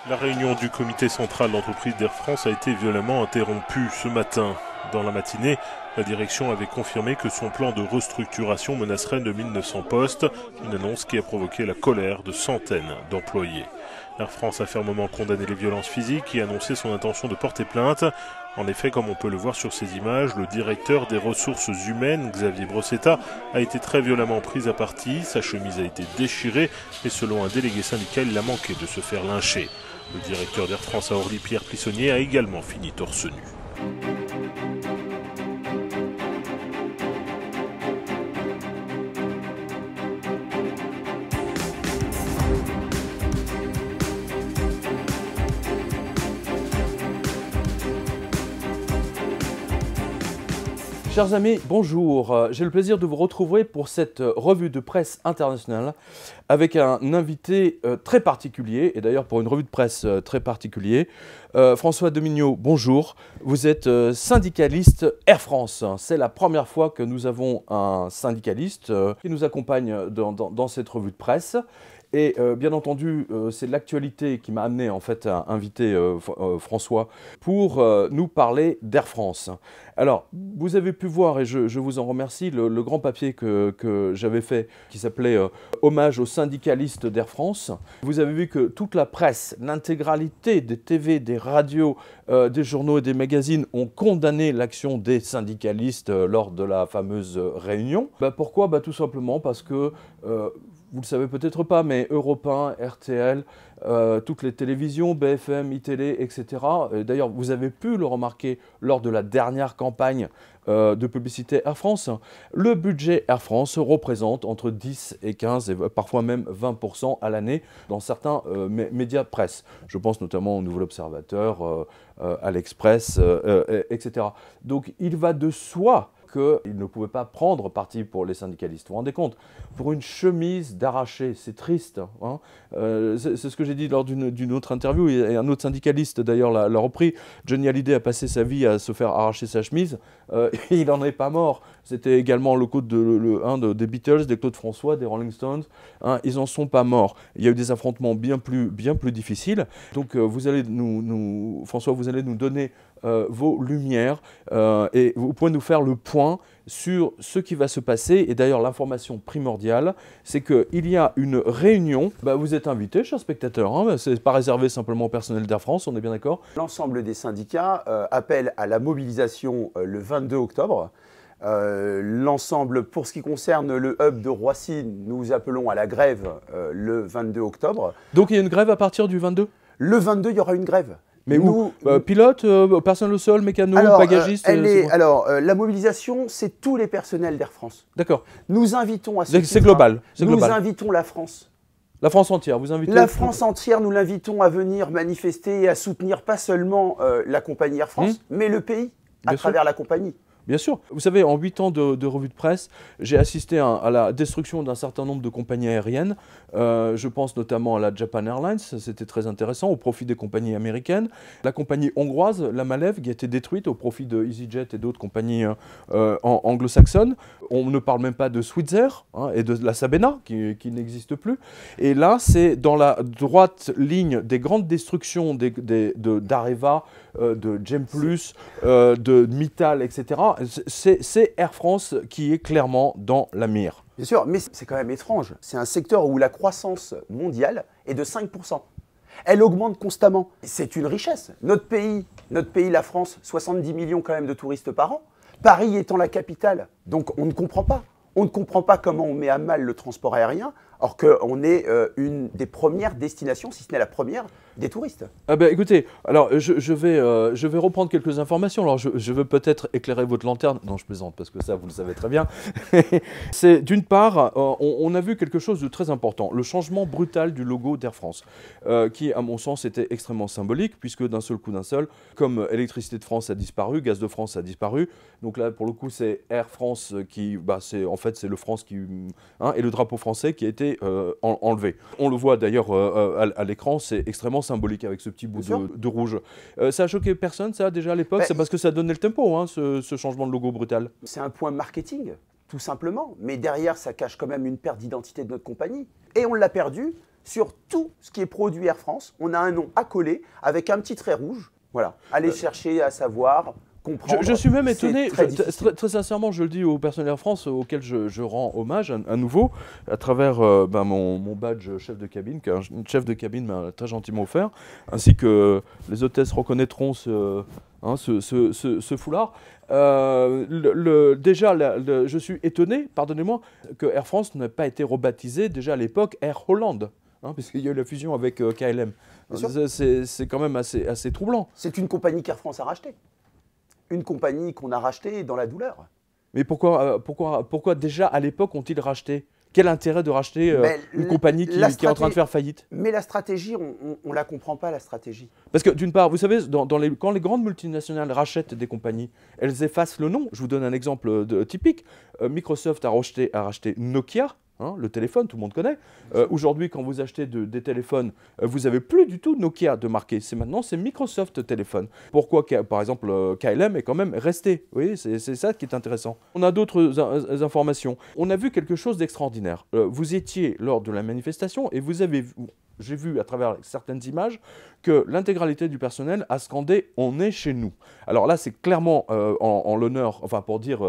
La réunion du comité central d'entreprise d'Air France a été violemment interrompue ce matin. Dans la matinée, la direction avait confirmé que son plan de restructuration menacerait de 1900 postes, une annonce qui a provoqué la colère de centaines d'employés. Air France a fermement condamné les violences physiques et annoncé son intention de porter plainte. En effet, comme on peut le voir sur ces images, le directeur des ressources humaines, Xavier Brossetta, a été très violemment pris à partie. Sa chemise a été déchirée et selon un délégué syndical, il a manqué de se faire lyncher. Le directeur d'Air France à Orly, Pierre Plissonnier, a également fini torse nu. Chers amis, bonjour. J'ai le plaisir de vous retrouver pour cette revue de presse internationale avec un invité très particulier, et d'ailleurs pour une revue de presse très particulière. François Dominiot, bonjour. Vous êtes syndicaliste Air France. C'est la première fois que nous avons un syndicaliste qui nous accompagne dans cette revue de presse. Et bien entendu, c'est l'actualité qui m'a amené en fait à inviter François pour nous parler d'Air France. Alors, vous avez pu voir, et je vous en remercie, le grand papier que j'avais fait qui s'appelait Hommage aux syndicalistes d'Air France. Vous avez vu que toute la presse, l'intégralité des TV, des radios, des journaux et des magazines ont condamné l'action des syndicalistes lors de la fameuse réunion. Pourquoi ? Tout simplement parce que vous ne le savez peut-être pas, mais Europe 1, RTL, toutes les télévisions, BFM, iTélé, etc. D'ailleurs, vous avez pu le remarquer lors de la dernière campagne de publicité Air France. Le budget Air France représente entre 10 et 15 et parfois même 20% à l'année dans certains médias presse. Je pense notamment au Nouvel Observateur, à l'Express, etc. Donc il va de soi qu'il ne pouvait pas prendre parti pour les syndicalistes. Vous vous rendez compte ? Pour une chemise d'arraché, c'est triste. Hein, c'est ce que j'ai dit lors d'une autre interview, et un autre syndicaliste d'ailleurs l'a repris. Johnny Hallyday a passé sa vie à se faire arracher sa chemise, et il n'en est pas mort. C'était également le cas des Beatles, des Claude François, des Rolling Stones. Hein, ils n'en sont pas morts. Il y a eu des affrontements bien plus difficiles. Donc vous allez François, vous allez nous donner vos lumières et vous pouvez nous faire le point sur ce qui va se passer. Et d'ailleurs, l'information primordiale, c'est qu'il y a une réunion. Vous êtes invité, chers spectateurs. Hein, ce n'est pas réservé simplement au personnel d'Air France, on est bien d'accord ? L'ensemble des syndicats appellent à la mobilisation le 22 octobre. L'ensemble, pour ce qui concerne le hub de Roissy, nous appelons à la grève le 22 octobre. Donc il y a une grève à partir du 22 ? Le 22, il y aura une grève. Mais où ? Pilote, personnel au sol, mécano, bagagiste la mobilisation, c'est tous les personnels d'Air France. D'accord. Nous invitons à ce C'est global. Nous invitons la France. La France entière, vous invitez ? La France entière, nous l'invitons à venir manifester et à soutenir pas seulement la compagnie Air France, mais le pays à travers la compagnie. Bien sûr. Vous savez, en 8 ans de revue de presse, j'ai assisté à la destruction d'un certain nombre de compagnies aériennes. Je pense notamment à la Japan Airlines, c'était très intéressant, au profit des compagnies américaines. La compagnie hongroise, la Malev, qui a été détruite au profit de EasyJet et d'autres compagnies anglo-saxonnes. On ne parle même pas de Switzer et de la Sabena, qui n'existe plus. Et là, c'est dans la droite ligne des grandes destructions d'Areva, de Gemplus, de Mittal, etc. C'est Air France qui est clairement dans la mire. Bien sûr, mais c'est quand même étrange. C'est un secteur où la croissance mondiale est de 5%. Elle augmente constamment. C'est une richesse. Notre pays, la France, 70 millions quand même de touristes par an. Paris étant la capitale. Donc on ne comprend pas. On ne comprend pas comment on met à mal le transport aérien, alors qu'on est une des premières destinations, si ce n'est la première, des touristes. Écoutez, alors je vais reprendre quelques informations. Alors je veux peut-être éclairer votre lanterne. Non, je plaisante, parce que ça, vous le savez très bien. C'est d'une part, on a vu quelque chose de très important, le changement brutal du logo d'Air France, qui, à mon sens, était extrêmement symbolique, puisque d'un seul coup, comme Électricité de France a disparu, Gaz de France a disparu. Donc là, pour le coup, c'est Air France qui, c'est le France qui, et le drapeau français qui a été enlevé. On le voit d'ailleurs à l'écran, c'est extrêmement symbolique avec ce petit bout de rouge. Ça a choqué personne, ça, déjà à l'époque? C'est parce que ça donnait le tempo, ce changement de logo brutal. C'est un point marketing, tout simplement. Mais derrière, ça cache quand même une perte d'identité de notre compagnie. Et on l'a perdu sur tout ce qui est produit Air France, on a un nom accolé avec un petit trait rouge. Voilà, allez chercher à savoir, comprendre. Je suis même étonné, très sincèrement, je le dis au personnel Air France auquel je rends hommage à nouveau, à travers mon badge chef de cabine, qu'un chef de cabine m'a très gentiment offert, ainsi que les hôtesses reconnaîtront ce foulard. Je suis étonné, pardonnez-moi, que Air France n'ait pas été rebaptisé déjà à l'époque Air Holland, puisqu'il y a eu la fusion avec KLM. C'est quand même assez troublant. C'est une compagnie qu'Air France a rachetée. Une compagnie qu'on a rachetée dans la douleur. Mais pourquoi déjà à l'époque ont-ils racheté ? Quel intérêt de racheter une compagnie qui est en train de faire faillite ? Mais la stratégie, on ne la comprend pas, la stratégie. Parce que d'une part, vous savez, quand les grandes multinationales rachètent des compagnies, elles effacent le nom. Je vous donne un exemple typique. Microsoft a racheté Nokia. Le téléphone, tout le monde connaît. Aujourd'hui, quand vous achetez des téléphones, vous n'avez plus du tout Nokia de marqué. Maintenant, c'est Microsoft Téléphone. Pourquoi, par exemple, KLM est quand même resté. Oui, c'est ça qui est intéressant. On a d'autres informations. On a vu quelque chose d'extraordinaire. Vous étiez lors de la manifestation et vous avez vu... J'ai vu à travers certaines images que l'intégralité du personnel a scandé « On est chez nous ». Alors là, c'est clairement en l'honneur, enfin pour dire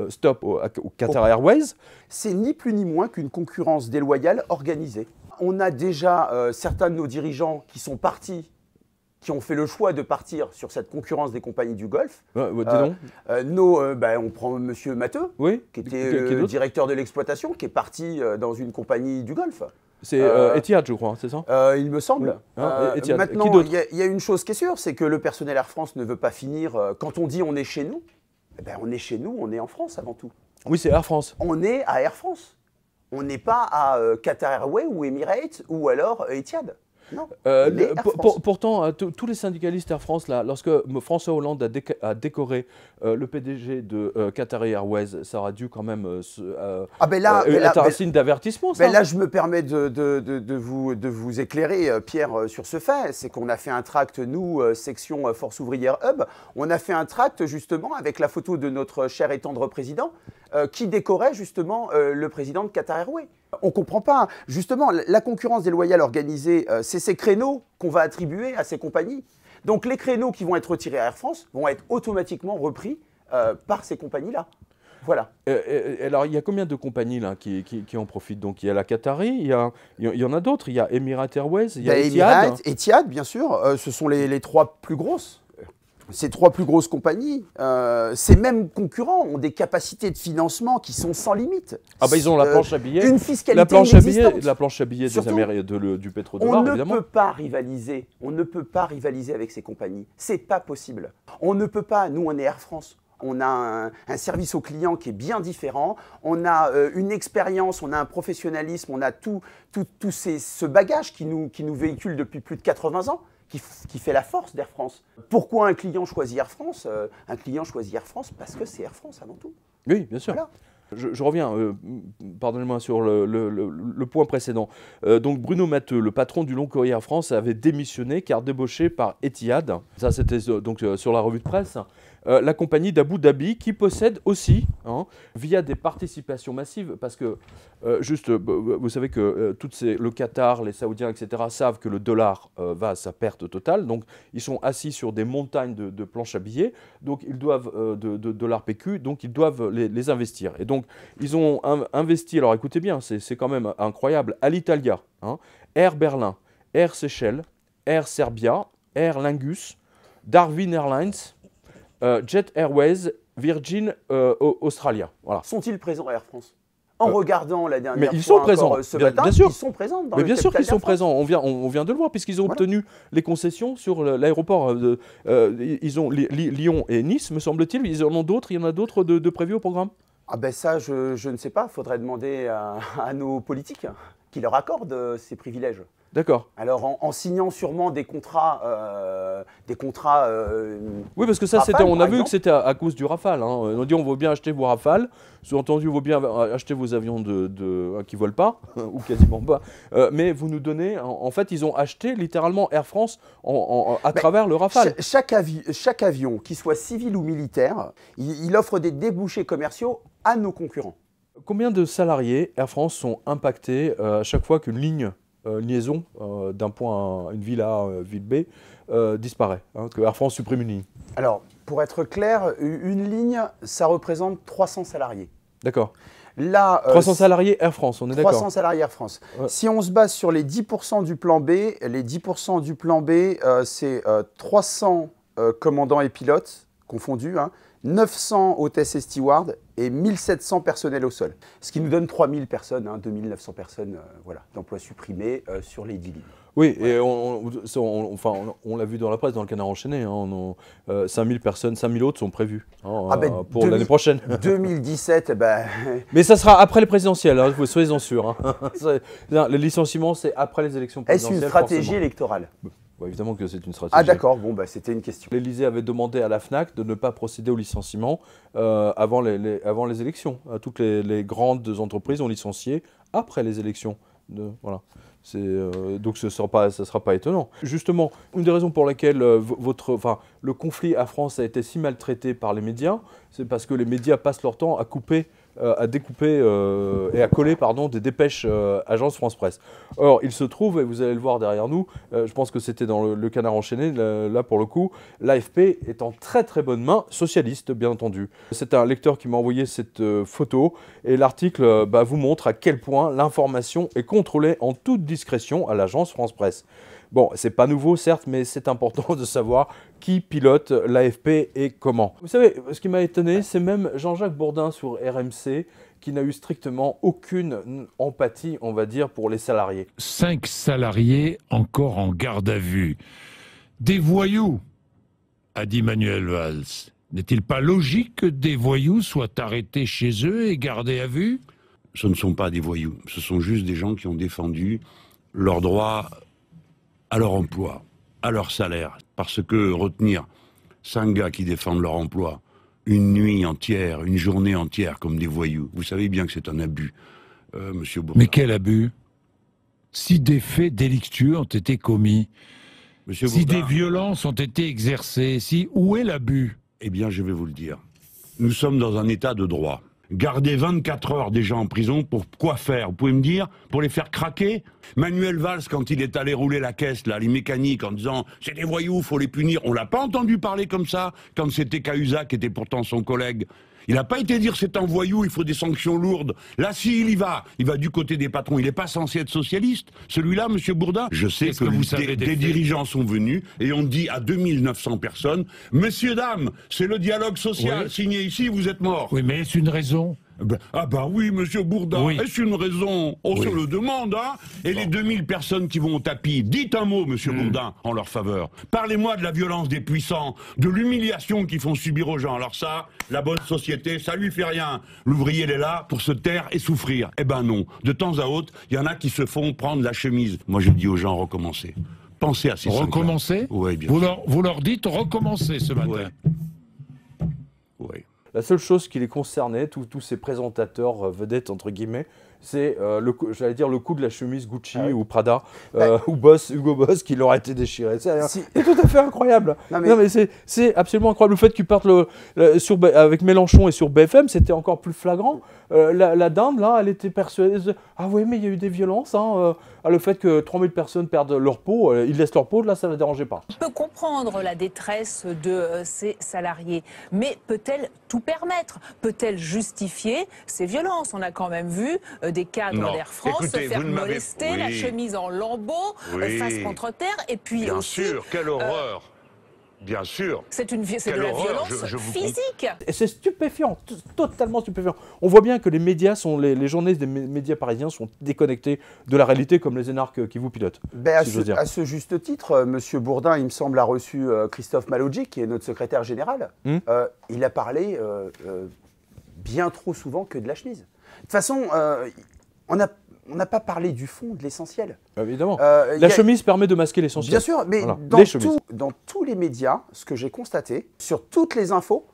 stop au Qatar Airways. C'est ni plus ni moins qu'une concurrence déloyale organisée. On a déjà certains de nos dirigeants qui sont partis, qui ont fait le choix de partir sur cette concurrence des compagnies du Golfe. Dis donc. On prend M. Matteux, oui, qui était le directeur de l'exploitation, qui est parti dans une compagnie du Golfe. C'est Etihad, je crois, c'est ça ? Il me semble. Oui. Etihad. Maintenant, il y a une chose qui est sûre, c'est que le personnel Air France ne veut pas finir... quand on dit on est chez nous, on est chez nous, on est en France avant tout. Oui, c'est Air France. On est à Air France. On n'est pas à Qatar Airways ou Emirates ou alors Etihad. Non. Pourtant, tous les syndicalistes Air France, là, lorsque François Hollande a décoré le PDG de Qatar Airways, ça aurait dû quand même être un signe d'avertissement. Là, je me permets de vous éclairer, Pierre, sur ce fait. C'est qu'on a fait un tract, nous, section Force Ouvrière Hub, on a fait un tract justement avec la photo de notre cher et tendre président qui décorait justement le président de Qatar Airways. On ne comprend pas. Justement, la concurrence déloyale organisée, c'est ces créneaux qu'on va attribuer à ces compagnies. Donc les créneaux qui vont être retirés à Air France vont être automatiquement repris par ces compagnies-là. Voilà. Alors, il y a combien de compagnies là, qui en profitent? Donc, il y a la Qatari, il y en a d'autres. Il y a Emirates Airways, il y a Etihad. Etihad, bien sûr. Ce sont les trois plus grosses. Ces trois plus grosses compagnies, ces mêmes concurrents ont des capacités de financement qui sont sans limite. Ils ont la planche à billets. Une fiscalité la planche à billets du pétrodollar, évidemment. On ne peut pas rivaliser. On ne peut pas rivaliser avec ces compagnies. C'est pas possible. On ne peut pas. Nous, on est Air France. On a un service au client qui est bien différent. On a une expérience, on a un professionnalisme, on a tout ce bagage qui nous véhicule depuis plus de 80 ans. Qui fait la force d'Air France. Pourquoi un client choisit Air France? Un client choisit Air France parce que c'est Air France avant tout. Oui, bien sûr. Voilà. Je reviens, pardonnez-moi, sur le point précédent. Donc Bruno Matteux, le patron du long courrier Air France, avait démissionné car débauché par Etihad. Ça, c'était donc sur la revue de presse. La compagnie d'Abu Dhabi qui possède aussi, via des participations massives, parce que vous savez que le Qatar, les Saoudiens, etc., savent que le dollar va à sa perte totale, donc ils sont assis sur des montagnes de planches à billets, donc ils doivent de dollars PQ, donc ils doivent les investir. Et donc ils ont investi, alors écoutez bien, c'est quand même incroyable, Alitalia, Air Berlin, Air Seychelles, Air Serbia, Air Lingus, Darwin Airlines, Jet Airways, Virgin Australia. Voilà. Sont-ils présents à Air France? En regardant la dernière mais ils sont fois présents. Encore, ce matin, bien sûr. Ils sont présents dans mais le bien sûr qu'ils sont France. présents. On vient de le voir puisqu'ils ont obtenu les concessions sur l'aéroport. Ils ont Lyon et Nice, me semble-t-il. Ils en ont d'autres. Il y en a d'autres de prévus au programme? Ça, je ne sais pas. Il faudrait demander à nos politiques qui leur accordent ces privilèges. D'accord. Alors, en signant sûrement des contrats. Oui, parce que ça, Rafale, on a vu que c'était à cause du Rafale. On dit on veut bien acheter vos Rafales. Sous-entendu, on veut bien acheter vos avions qui ne volent pas, ou quasiment pas. Mais vous nous donnez. En fait, ils ont acheté littéralement Air France à travers le Rafale. Chaque avion, qu'il soit civil ou militaire, il offre des débouchés commerciaux à nos concurrents. Combien de salariés Air France sont impactés à chaque fois qu'une ligne liaison d'un point à une ville A, ville B, disparaît, que Air France supprime une ligne. Alors, pour être clair, une ligne, ça représente 300 salariés. D'accord. Là, 300 salariés Air France, on est d'accord. 300 salariés Air France. Ouais. Si on se base sur les 10% du plan B, les 10% du plan B, c'est 300 commandants et pilotes confondus, 900 hôtesses et stewards et 1700 personnels au sol. Ce qui nous donne 3000 personnes, 2900 personnes d'emplois supprimés sur les 10 lignes. Oui, et on l'a vu dans la presse, dans le Canard enchaîné, 5000 personnes, 5000 autres sont prévus pour l'année prochaine. 2017, Mais ça sera après les présidentielles, soyez-en sûrs. Le licenciement, c'est après les élections présidentielles. Est-ce une stratégie forcément électorale? Évidemment que c'est une stratégie. Ah d'accord, bon, c'était une question. L'Élysée avait demandé à la FNAC de ne pas procéder au licenciement avant les élections. Toutes les grandes entreprises ont licencié après les élections. Voilà. Donc ce ne sera pas étonnant. Justement, une des raisons pour lesquelles le conflit à France a été si maltraité par les médias, c'est parce que les médias passent leur temps à découper et à coller des dépêches Agence France Presse. Or, il se trouve, et vous allez le voir derrière nous, je pense que c'était dans le Canard enchaîné, là pour le coup, l'AFP est en très très bonne main, socialiste bien entendu. C'est un lecteur qui m'a envoyé cette photo, et l'article vous montre à quel point l'information est contrôlée en toute discrétion à l'Agence France Presse. Bon, c'est pas nouveau certes, mais c'est important de savoir qui pilote l'AFP et comment. Vous savez, ce qui m'a étonné, c'est même Jean-Jacques Bourdin sur RMC qui n'a eu strictement aucune empathie, on va dire, pour les salariés. 5 salariés encore en garde à vue. Des voyous, a dit Manuel Valls. N'est-il pas logique que des voyous soient arrêtés chez eux et gardés à vue? Ce ne sont pas des voyous, ce sont juste des gens qui ont défendu leurs droits à leur emploi, à leur salaire. Parce que retenir 5 gars qui défendent leur emploi, une nuit entière, une journée entière, comme des voyous, vous savez bien que c'est un abus, monsieur Bourdin. Mais quel abus? Si des faits délictueux ont été commis, Monsieur si Bourdin, des violences ont été exercées, où est l'abus? Eh bien, je vais vous le dire. Nous sommes dans un état de droit. Garder 24 heures des gens en prison, pour quoi faire? Vous pouvez me dire? Pour les faire craquer? Manuel Valls, quand il est allé rouler la caisse, là, les mécaniques, en disant « c'est des voyous, faut les punir », on l'a pas entendu parler comme ça, quand c'était Cahuzac, qui était pourtant son collègue. Il n'a pas été dire c'est un voyou, il faut des sanctions lourdes. Là, s'il y va du côté des patrons. Il n'est pas censé être socialiste. Celui-là, monsieur Bourdin, je sais que des dirigeants sont venus et ont dit à 2900 personnes, messieurs, dames, c'est le dialogue social, signé ici, vous êtes morts. Oui, mais est-ce une raison? Oui, monsieur Bourdin, oui. Est-ce une raison? On se le demande, Et les 2000 personnes qui vont au tapis, dites un mot, monsieur Bourdin, en leur faveur. Parlez-moi de la violence des puissants, de l'humiliation qu'ils font subir aux gens. Alors ça, la bonne société, ça lui fait rien. L'ouvrier, il est là pour se taire et souffrir. Eh ben non. De temps à autre, il y en a qui se font prendre la chemise. Moi, je dis aux gens, recommencez. Pensez à ces gens. Recommencer? Oui, bien sûr. Vous leur dites recommencer ce matin. Oui. La seule chose qui les concernait, tous ces présentateurs vedettes, entre guillemets, c'est le coup de la chemise Gucci ou Prada ou Hugo Boss qui leur a été déchiré. C'est tout à fait incroyable. Non, mais c'est absolument incroyable. Le fait qu'ils partent avec Mélenchon et sur BFM, c'était encore plus flagrant. La dinde, là, elle était persuadée. Ah oui, mais il y a eu des violences. Le fait que 3000 personnes perdent leur peau, ils laissent leur peau, là, ça ne la dérangeait pas. On peut comprendre la détresse de ces salariés, mais peut-elle tout permettre? Peut-elle justifier ces violences? On a quand même vu des cadres d'Air France se faire molester, la chemise en lambeaux, face contre terre, et puis bien aussi... sûr, quelle horreur! Bien sûr. C'est de la violence physique. Et c'est stupéfiant, totalement stupéfiant. On voit bien que les médias, les journalistes des médias parisiens sont déconnectés de la réalité comme les énarques qui vous pilotent. À ce juste titre, M. Bourdin, il me semble, a reçu Christophe Malodji, qui est notre secrétaire général. Il a parlé bien trop souvent que de la chemise. De toute façon, on n'a pas parlé du fond, de l'essentiel. Évidemment. La chemise permet de masquer l'essentiel. Bien sûr, mais voilà. Dans tous les médias, ce que j'ai constaté, sur toutes les infos,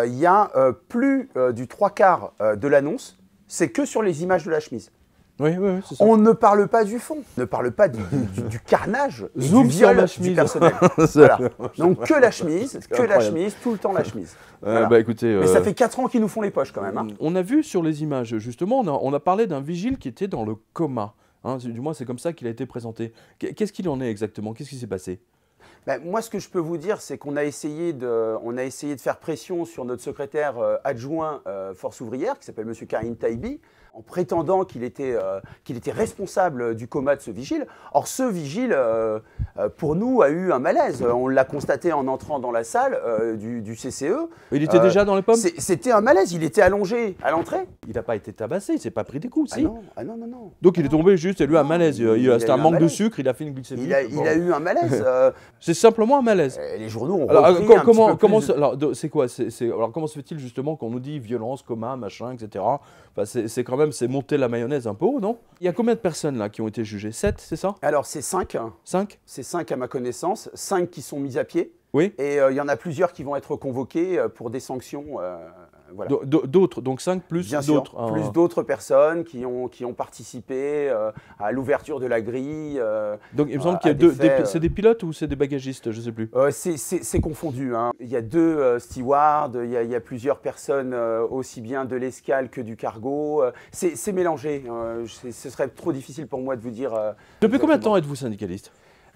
il y a plus du 3/4 de l'annonce, c'est que sur les images de la chemise. Oui, c'est ça. On ne parle pas du fond, on ne parle pas du carnage, Zoom du viol sur la chemise du personnel. Voilà. Donc que la chemise, tout le temps la chemise. Voilà. Écoutez, mais ça fait 4 ans qu'ils nous font les poches quand même. On a vu sur les images, justement, on a parlé d'un vigile qui était dans le coma. Hein, du moins, c'est comme ça qu'il a été présenté. Qu'est-ce qu'il en est exactement? Qu'est-ce qui s'est passé? Ben, moi, ce que je peux vous dire, c'est qu'on a essayé de faire pression sur notre secrétaire adjoint Force ouvrière, qui s'appelle M. Karim Taibi, en prétendant qu'il était responsable du coma de ce vigile. Or, ce vigile, pour nous, a eu un malaise. On l'a constaté en entrant dans la salle du CCE. Il était déjà dans les pommes? C'était un malaise. Il était allongé à l'entrée. Il n'a pas été tabassé, il s'est pas pris des coups, si? Ah non, non, non. Donc il est tombé juste, il a eu un malaise. C'était un manque de sucre, il a fait une glycémie. Il a eu un malaise. C'est simplement un malaise. Les journaux ont Alors, repris un petit peu plus alors, c'est quoi? Alors comment se fait-il justement qu'on nous dit violence, coma, machin, etc. Enfin, c'est quand même, c'est monter la mayonnaise un peu haut, non? Il y a combien de personnes là qui ont été jugées? 7, c'est ça? Alors c'est 5. 5? C'est 5 à ma connaissance. 5 qui sont mis à pied. Oui. Et il y en a plusieurs qui vont être convoqués pour des sanctions. Voilà. D'autres, donc 5 plus d'autres. Plus d'autres personnes qui ont participé à l'ouverture de la grille. Donc il me semble qu'il y a c'est des pilotes ou c'est des bagagistes, je ne sais plus. C'est confondu. Hein. Il y a 2 stewards, il y a plusieurs personnes aussi bien de l'escale que du cargo. C'est mélangé. Ce serait trop difficile pour moi de vous dire. Depuis combien de temps êtes-vous syndicaliste?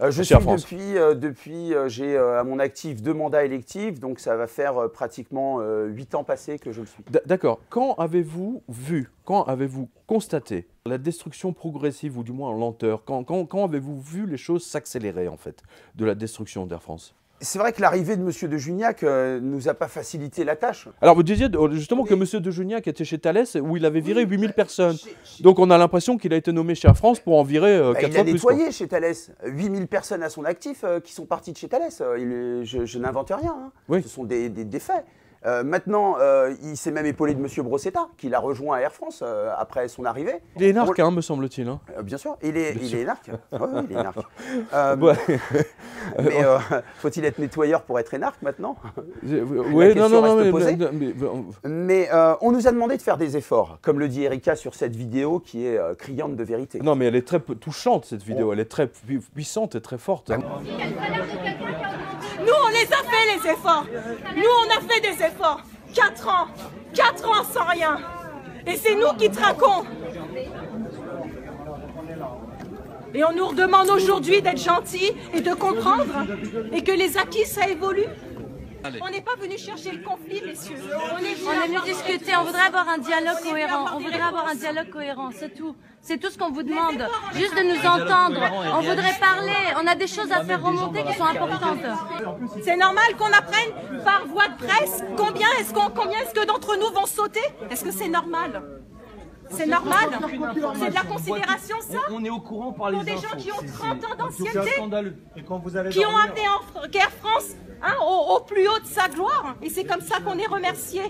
Je suis depuis j'ai à mon actif 2 mandats électifs, donc ça va faire pratiquement 8 ans passés que je le suis. D'accord. Quand avez-vous constaté la destruction progressive, ou du moins en lenteur? Quand avez-vous vu les choses s'accélérer, en fait, de la destruction d'Air France? C'est vrai que l'arrivée de M. de Juniac nous a pas facilité la tâche. Alors vous disiez justement que M. de Juniac était chez Thales où il avait viré 8000 personnes. Donc on a l'impression qu'il a été nommé chez Air France pour en virer 4 fois plus. Il a nettoyé chez Thales. 8000 personnes à son actif qui sont parties de chez Thales. Je n'invente rien. Hein. Oui. Ce sont des faits. Maintenant, il s'est même épaulé de M. Brossetta, qui l'a rejoint à Air France après son arrivée. Il est énarque, me semble-t-il. Hein. Bien sûr, il est énarque. Oui, il est énarque. Mais faut-il être nettoyeur pour être énarque maintenant? Oui, non, mais on nous a demandé de faire des efforts, comme le dit Erika sur cette vidéo qui est criante de vérité. Non, mais elle est très touchante, cette vidéo. Elle est très puissante et très forte. Hein. Nous, on les a fait, les efforts. Nous, on a fait des efforts. 4 ans. 4 ans sans rien. Et c'est nous qui traquons. Et on nous redemande aujourd'hui d'être gentils et de comprendre et que les acquis, ça évolue. On n'est pas venu chercher le conflit, messieurs. On est venu discuter, on voudrait avoir un dialogue cohérent. On voudrait avoir un dialogue cohérent, c'est tout. C'est tout ce qu'on vous demande. Juste de nous entendre. On voudrait parler. On a des choses à faire remonter qui sont importantes. C'est normal qu'on apprenne par voie de presse combien est-ce que d'entre nous vont sauter? Est-ce que c'est normal? C'est normal? C'est de la considération, ça? On est au courant par les infos. Pour des gens qui ont 30 ans d'ancienneté, qui ont amené Air France au plus haut de sa gloire. Et c'est comme ça qu'on est remercié.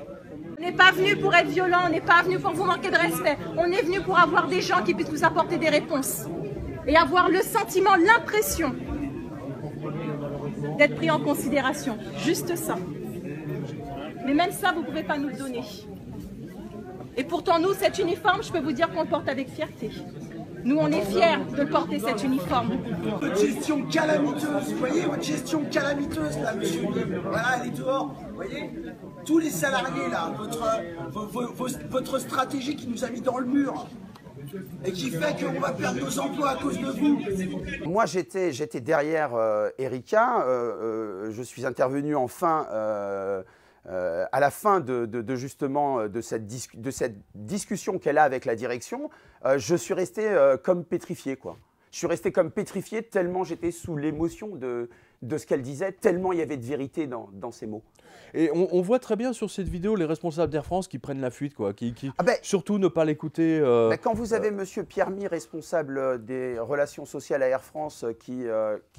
On n'est pas venu pour être violent, on n'est pas venu pour vous manquer de respect. On est venu pour avoir des gens qui puissent vous apporter des réponses. Et avoir le sentiment, l'impression d'être pris en considération. Juste ça. Mais même ça, vous ne pouvez pas nous le donner. Et pourtant, nous, cet uniforme, je peux vous dire qu'on le porte avec fierté. Nous, on est fiers de porter cet uniforme. Votre gestion calamiteuse, vous voyez, votre gestion calamiteuse, là, monsieur. Voilà, elle est dehors, vous voyez. Tous les salariés, là, votre stratégie qui nous a mis dans le mur et qui fait qu'on va perdre nos emplois à cause de vous. Moi, j'étais derrière Erika. Je suis intervenu enfin... à la fin de cette discussion qu'elle a avec la direction, je suis resté comme pétrifié, quoi. Je suis resté comme pétrifié tellement j'étais sous l'émotion de ce qu'elle disait, tellement il y avait de vérité dans ses mots. Et on voit très bien sur cette vidéo les responsables d'Air France qui prennent la fuite, quoi, surtout ne pas l'écouter. Quand vous avez M. Pierre Mie, responsable des relations sociales à Air France, qui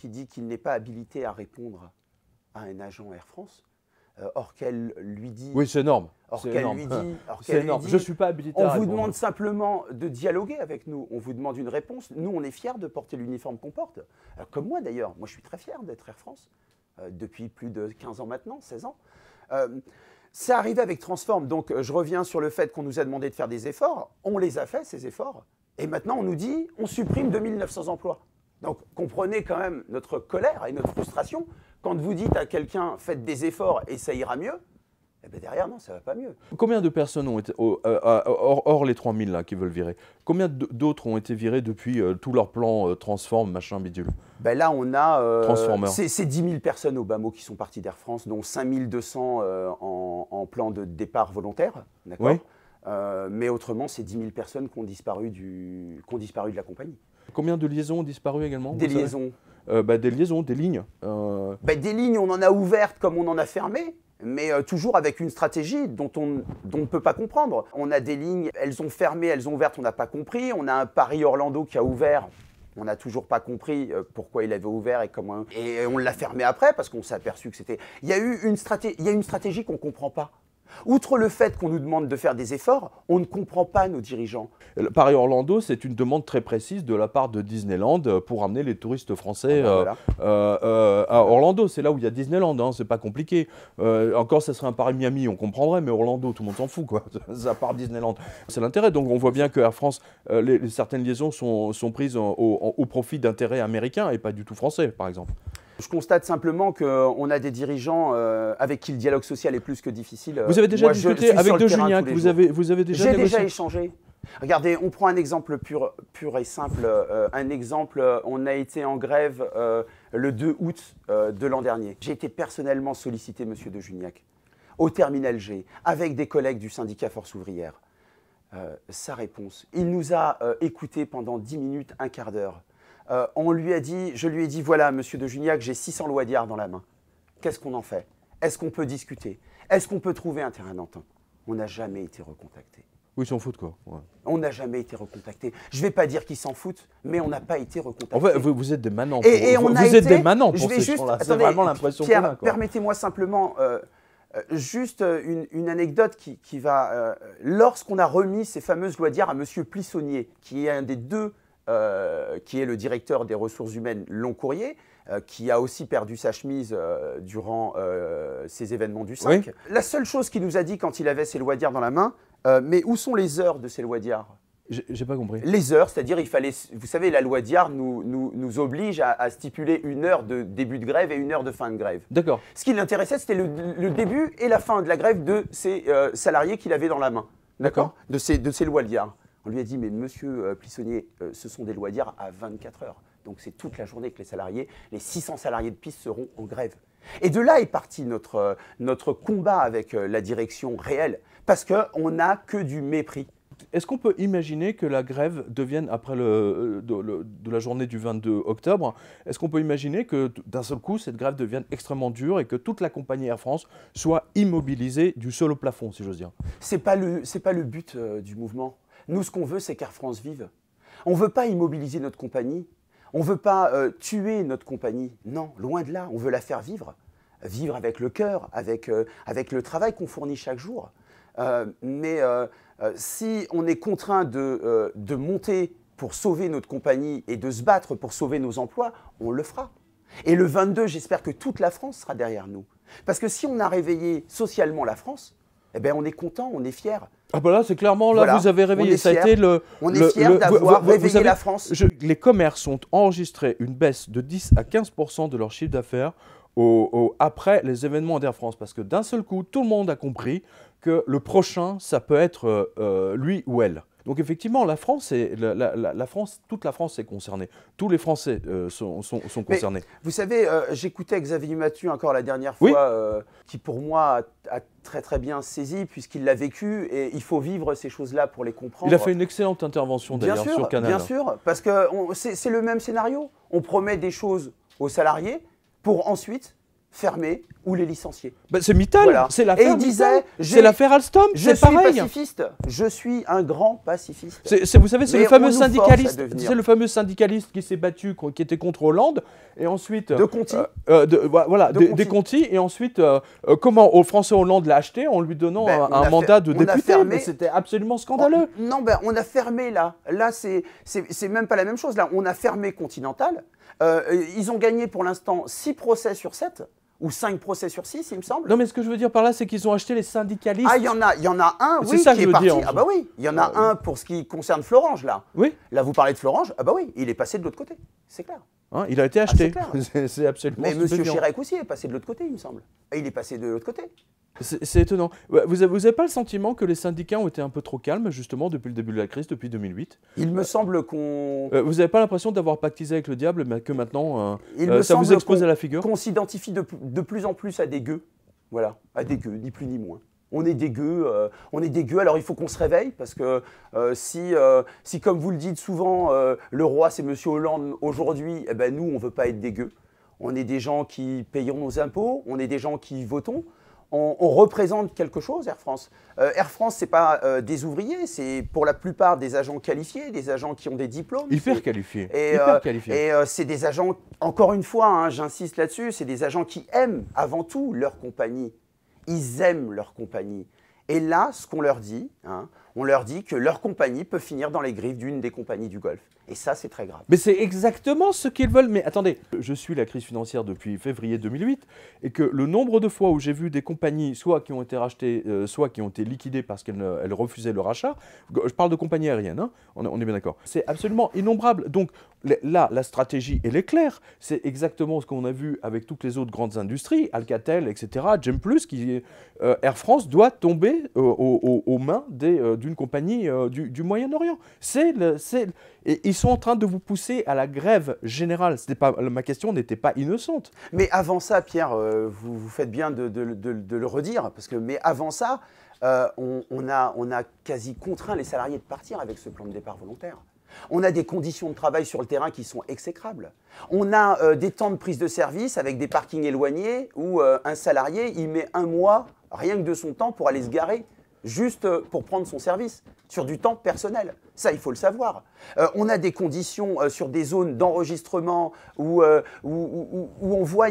dit qu'il n'est pas habilité à répondre à un agent Air France, or qu'elle lui dit... Oui, c'est énorme. C'est énorme. Je ne suis pas habilité à On vous répondre. demande simplement de dialoguer avec nous. On vous demande une réponse. Nous, on est fiers de porter l'uniforme qu'on porte. Comme moi, d'ailleurs. Moi, je suis très fier d'être Air France depuis plus de 15 ans maintenant, 16 ans. C'est arrivé avec Transform. Donc, je reviens sur le fait qu'on nous a demandé de faire des efforts. On les a fait, ces efforts. Et maintenant, on nous dit, on supprime 2900 emplois. Donc, comprenez quand même notre colère et notre frustration. Quand vous dites à quelqu'un, faites des efforts et ça ira mieux, Eh ben derrière, non, ça va pas mieux. Combien de personnes ont été, hors les 3000 là, qui veulent virer, combien d'autres ont été virés depuis tout leur plan Transform, machin, bidule? Ben là, on a... c'est 10 000 personnes au bas mot qui sont parties d'Air France, dont 5 200 en plan de départ volontaire. D'accord. Oui. Mais autrement, c'est 10 000 personnes qui ont disparu de la compagnie. Combien de liaisons ont disparu également? Des liaisons des liaisons, des lignes. Des lignes, on en a ouvertes comme on en a fermé. Mais toujours avec une stratégie dont on ne peut pas comprendre. On a des lignes, elles ont fermé, elles ont ouvertes, on n'a pas compris. On a un Paris-Orlando qui a ouvert, on n'a toujours pas compris pourquoi il avait ouvert et comment. Et on l'a fermé après parce qu'on s'est aperçu que c'était... Il y a une stratégie qu'on ne comprend pas. Outre le fait qu'on nous demande de faire des efforts, on ne comprend pas nos dirigeants. Paris-Orlando, c'est une demande très précise de la part de Disneyland pour amener les touristes français à Orlando. C'est là où il y a Disneyland, hein, c'est pas compliqué. Encore, ça serait un Paris-Miami, on comprendrait, mais Orlando, tout le monde s'en fout, quoi. À part Disneyland. C'est l'intérêt. Donc on voit bien que Air France, certaines liaisons sont prises au profit d'intérêts américains et pas du tout français, par exemple. Je constate simplement qu'on a des dirigeants avec qui le dialogue social est plus que difficile. Vous avez déjà discuté avec De Gignac, vous avez déjà J'ai déjà échangé. Regardez, on prend un exemple pur et simple. On a été en grève le 2 août de l'an dernier. J'ai été personnellement sollicité, monsieur De Gignac, au terminal G, avec des collègues du syndicat Force ouvrière. Sa réponse, il nous a écoutés pendant 10 minutes, un quart d'heure. Je lui ai dit, voilà, monsieur De Gignac, j'ai 600 lois d'IAR dans la main. Qu'est-ce qu'on en fait? Est-ce qu'on peut discuter? Est-ce qu'on peut trouver un terrain d'entente? On n'a jamais été recontacté. Oui, ils s'en foutent, quoi. Ouais. On n'a jamais été recontacté. Je ne vais pas dire qu'ils s'en foutent, mais on n'a pas été recontacté. En fait, vous êtes des manants. Vous êtes des manants pour ces gens-là. C'est vraiment l'impression qu'on a. Permettez-moi simplement juste une anecdote qui va... Lorsqu'on a remis ces fameuses lois d'IAR à monsieur Plissonnier, qui est un des deux... qui est le directeur des ressources humaines long courrier, qui a aussi perdu sa chemise durant ces événements du 5. Oui. La seule chose qu'il nous a dit quand il avait ses lois d'IAR dans la main, mais où sont les heures de ces lois d'IAR? J'ai pas compris. Les heures, c'est-à-dire il fallait... Vous savez, la loi d'IAR nous oblige à stipuler 1 heure de début de grève et 1 heure de fin de grève. D'accord. Ce qui l'intéressait, c'était le début et la fin de la grève de ces salariés qu'il avait dans la main. D'accord. De ces lois d'IAR. On lui a dit, mais monsieur Plissonnier, ce sont des lois d'IAR à 24 heures. Donc c'est toute la journée que les salariés, les 600 salariés de piste seront en grève. Et de là est parti notre combat avec la direction réelle, parce qu'on n'a que du mépris. Est-ce qu'on peut imaginer que la grève devienne, après de la journée du 22 octobre, est-ce qu'on peut imaginer que d'un seul coup, cette grève devienne extrêmement dure et que toute la compagnie Air France soit immobilisée du sol au plafond, si j'ose dire? C'est pas le but du mouvement. Nous, ce qu'on veut, c'est qu'Air France vive. On ne veut pas immobiliser notre compagnie. On ne veut pas tuer notre compagnie. Non, loin de là. On veut la faire vivre. Vivre avec le cœur, avec le travail qu'on fournit chaque jour. Mais si on est contraint de monter pour sauver notre compagnie et de se battre pour sauver nos emplois, on le fera. Et le 22, j'espère que toute la France sera derrière nous. Parce que si on a réveillé socialement la France, eh bien on est content, on est fier. Ah ben là, c'est clairement, là, voilà, vous avez réveillé. Ça a été on est fiers d'avoir réveillé la France. Les commerces ont enregistré une baisse de 10 à 15% de leur chiffre d'affaires après les événements d'Air France. Parce que d'un seul coup, tout le monde a compris que le prochain, ça peut être lui ou elle. Donc effectivement, la France, toute la France est concernée. Tous les Français sont concernés. Mais, vous savez, j'écoutais Xavier Mathieu encore la dernière fois, qui pour moi a très très bien saisi, puisqu'il l'a vécu, et il faut vivre ces choses-là pour les comprendre. Il a fait une excellente intervention d'ailleurs sur Canal. Bien sûr, parce que c'est le même scénario. On promet des choses aux salariés pour ensuite fermer ou les licencier. Ben, c'est Mittal, voilà. C'est l'affaire Mittal. Disait, c'est l'affaire Alstom, c'est pareil. Je suis pacifiste, je suis un grand pacifiste. Vous savez, c'est le fameux syndicaliste. C'est le fameux syndicaliste qui s'est battu, qui était contre Hollande, et ensuite de Conti. Des Conti, et ensuite comment François Hollande l'a acheté en lui donnant un mandat de député. Mais c'était absolument scandaleux. Non, on a fermé là. Là, c'est même pas la même chose. Là, on a fermé Continental. Ils ont gagné pour l'instant 6 procès sur 7. Ou 5 procès sur 6, il me semble. Non, mais ce que je veux dire par là, c'est qu'ils ont acheté les syndicalistes. Ah, il y en a un, oui, qui est parti. Ah bah oui, il y en a un pour ce qui concerne Florange, là. Oui. Là, vous parlez de Florange, ah bah oui, il est passé de l'autre côté, c'est clair. Hein, il a été acheté. Ah, c'est absolument Mais M. stupéfiant. Chirac aussi est passé de l'autre côté, il me semble. Et il est passé de l'autre côté. C'est étonnant. Vous avez pas le sentiment que les syndicats ont été un peu trop calmes, justement, depuis le début de la crise, depuis 2008? Il me semble qu'on... Vous n'avez pas l'impression d'avoir pactisé avec le diable, mais que maintenant, Il me ça vous semble explose à la figure? qu'on s'identifie de plus en plus à des gueux. Voilà, à des gueux, ni plus ni moins. On est des gueux, alors il faut qu'on se réveille, parce que si, comme vous le dites souvent, le roi c'est M. Hollande aujourd'hui, eh ben nous, on ne veut pas être des gueux. On est des gens qui payons nos impôts, on est des gens qui votons. On représente quelque chose, Air France. Air France, ce n'est pas des ouvriers, c'est pour la plupart des agents qualifiés, des agents qui ont des diplômes. Hyper qualifiés. Et c'est des agents, encore une fois, hein, j'insiste là-dessus, c'est des agents qui aiment avant tout leur compagnie. Ils aiment leur compagnie. Et là, ce qu'on leur dit, hein, on leur dit que leur compagnie peut finir dans les griffes d'une des compagnies du Golfe. Et ça, c'est très grave. Mais c'est exactement ce qu'ils veulent. Mais attendez, je suis la crise financière depuis février 2008, et que le nombre de fois où j'ai vu des compagnies, soit qui ont été rachetées, soit qui ont été liquidées parce qu'elles refusaient le rachat, je parle de compagnies aériennes, hein, on est bien d'accord, c'est absolument innombrable. Donc là, la stratégie, elle est claire. C'est exactement ce qu'on a vu avec toutes les autres grandes industries, Alcatel, etc., Gem+, Air France doit tomber aux mains d'une compagnie du Moyen-Orient. Et ils sont en train de vous pousser à la grève générale. Ma question n'était pas innocente. Mais avant ça, Pierre, vous faites bien de le redire, mais avant ça, on a quasi contraint les salariés de partir avec ce plan de départ volontaire. On a des conditions de travail sur le terrain qui sont exécrables. On a des temps de prise de service avec des parkings éloignés où un salarié, il met un mois, rien que de son temps, pour aller se garer, juste pour prendre son service, sur du temps personnel. Ça, il faut le savoir. On a des conditions sur des zones d'enregistrement où on voit...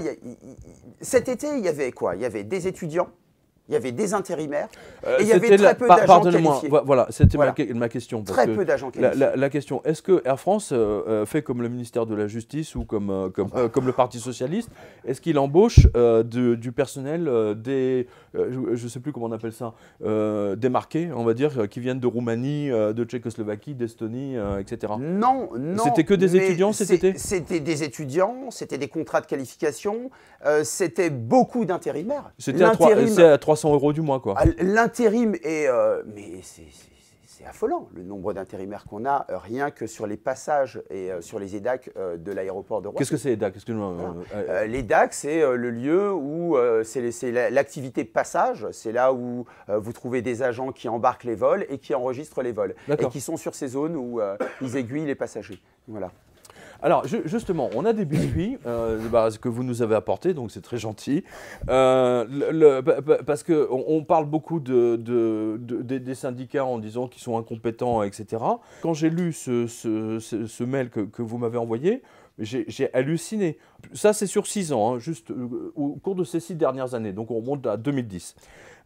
Cet été, il y avait quoi? Il y avait des étudiants, il y avait des intérimaires, et il y avait très peu d'agents qualifiés. Voilà, c'était ma question. Très peu d'agents qualifiés. La question, est-ce que Air France fait comme le ministère de la Justice ou comme le Parti Socialiste? Est-ce qu'il embauche du personnel, je ne sais plus comment on appelle ça, démarqués, on va dire, qui viennent de Roumanie, de Tchécoslovaquie, d'Estonie, etc. Non, non. C'était que des étudiants cet été? C'était des étudiants, c'était des contrats de qualification, c'était beaucoup d'intérimaires. C'était à 300 € du mois, quoi. L'intérim est... mais c'est affolant, le nombre d'intérimaires qu'on a, rien que sur les passages et sur les EDAC de l'aéroport de Roissy. Qu'est-ce que c'est, EDAC? Les EDAC, c'est le lieu où c'est l'activité passage, c'est là où vous trouvez des agents qui embarquent les vols et qui enregistrent les vols, et qui sont sur ces zones où ils aiguillent les passagers. Voilà. Alors, justement, on a des biscuits que vous nous avez apportés, donc c'est très gentil. Parce qu'on parle beaucoup des syndicats en disant qu'ils sont incompétents, etc. Quand j'ai lu ce mail que vous m'avez envoyé, j'ai halluciné. Ça, c'est sur 6 ans, hein, juste au cours de ces 6 dernières années. Donc, on remonte à 2010.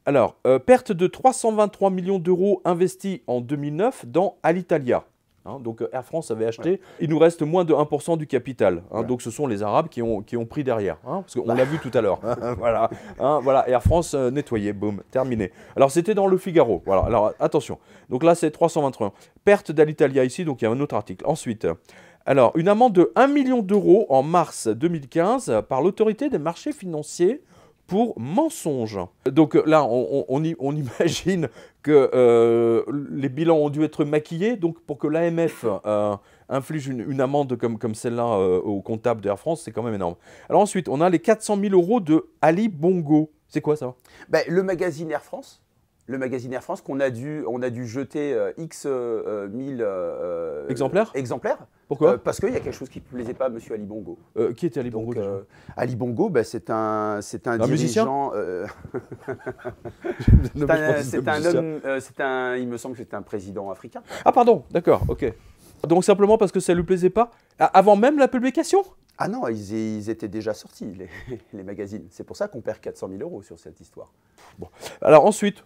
Alors, perte de 323 millions d'euros investis en 2009 dans Alitalia. Hein, donc Air France avait acheté, ouais. Il nous reste moins de 1% du capital. Hein, ouais. Donc ce sont les Arabes qui ont pris derrière. Hein, parce qu'on l'a vu tout à l'heure. Voilà, hein, voilà, Air France nettoyé, boum, terminé. Alors c'était dans le Figaro. Voilà, alors attention. Donc là c'est 321. Perte d'Alitalia ici, donc il y a un autre article. Ensuite, alors une amende de 1 million d'euros en mars 2015 par l'autorité des marchés financiers pour mensonge. Donc là, on imagine que les bilans ont dû être maquillés, donc pour que l'AMF inflige une amende comme celle-là au comptable d'Air France, c'est quand même énorme. Alors ensuite, on a les 400 000 € de Ali Bongo. C'est quoi ça? Le magazine Air France. Le magazine Air France qu'on a dû jeter X 1000 exemplaires. Pourquoi? Parce qu'il y a quelque chose qui ne plaisait pas à M. Ali Bongo. Qui était Ali Bongo? Ali Bongo, c'est un dirigeant. C'est un homme. Il me semble que c'est un président africain. Ah pardon, d'accord, ok. Donc simplement parce que ça ne lui plaisait pas, avant même la publication? Ah non, ils étaient déjà sortis, les magazines. C'est pour ça qu'on perd 400 000 € sur cette histoire. Bon. Alors ensuite,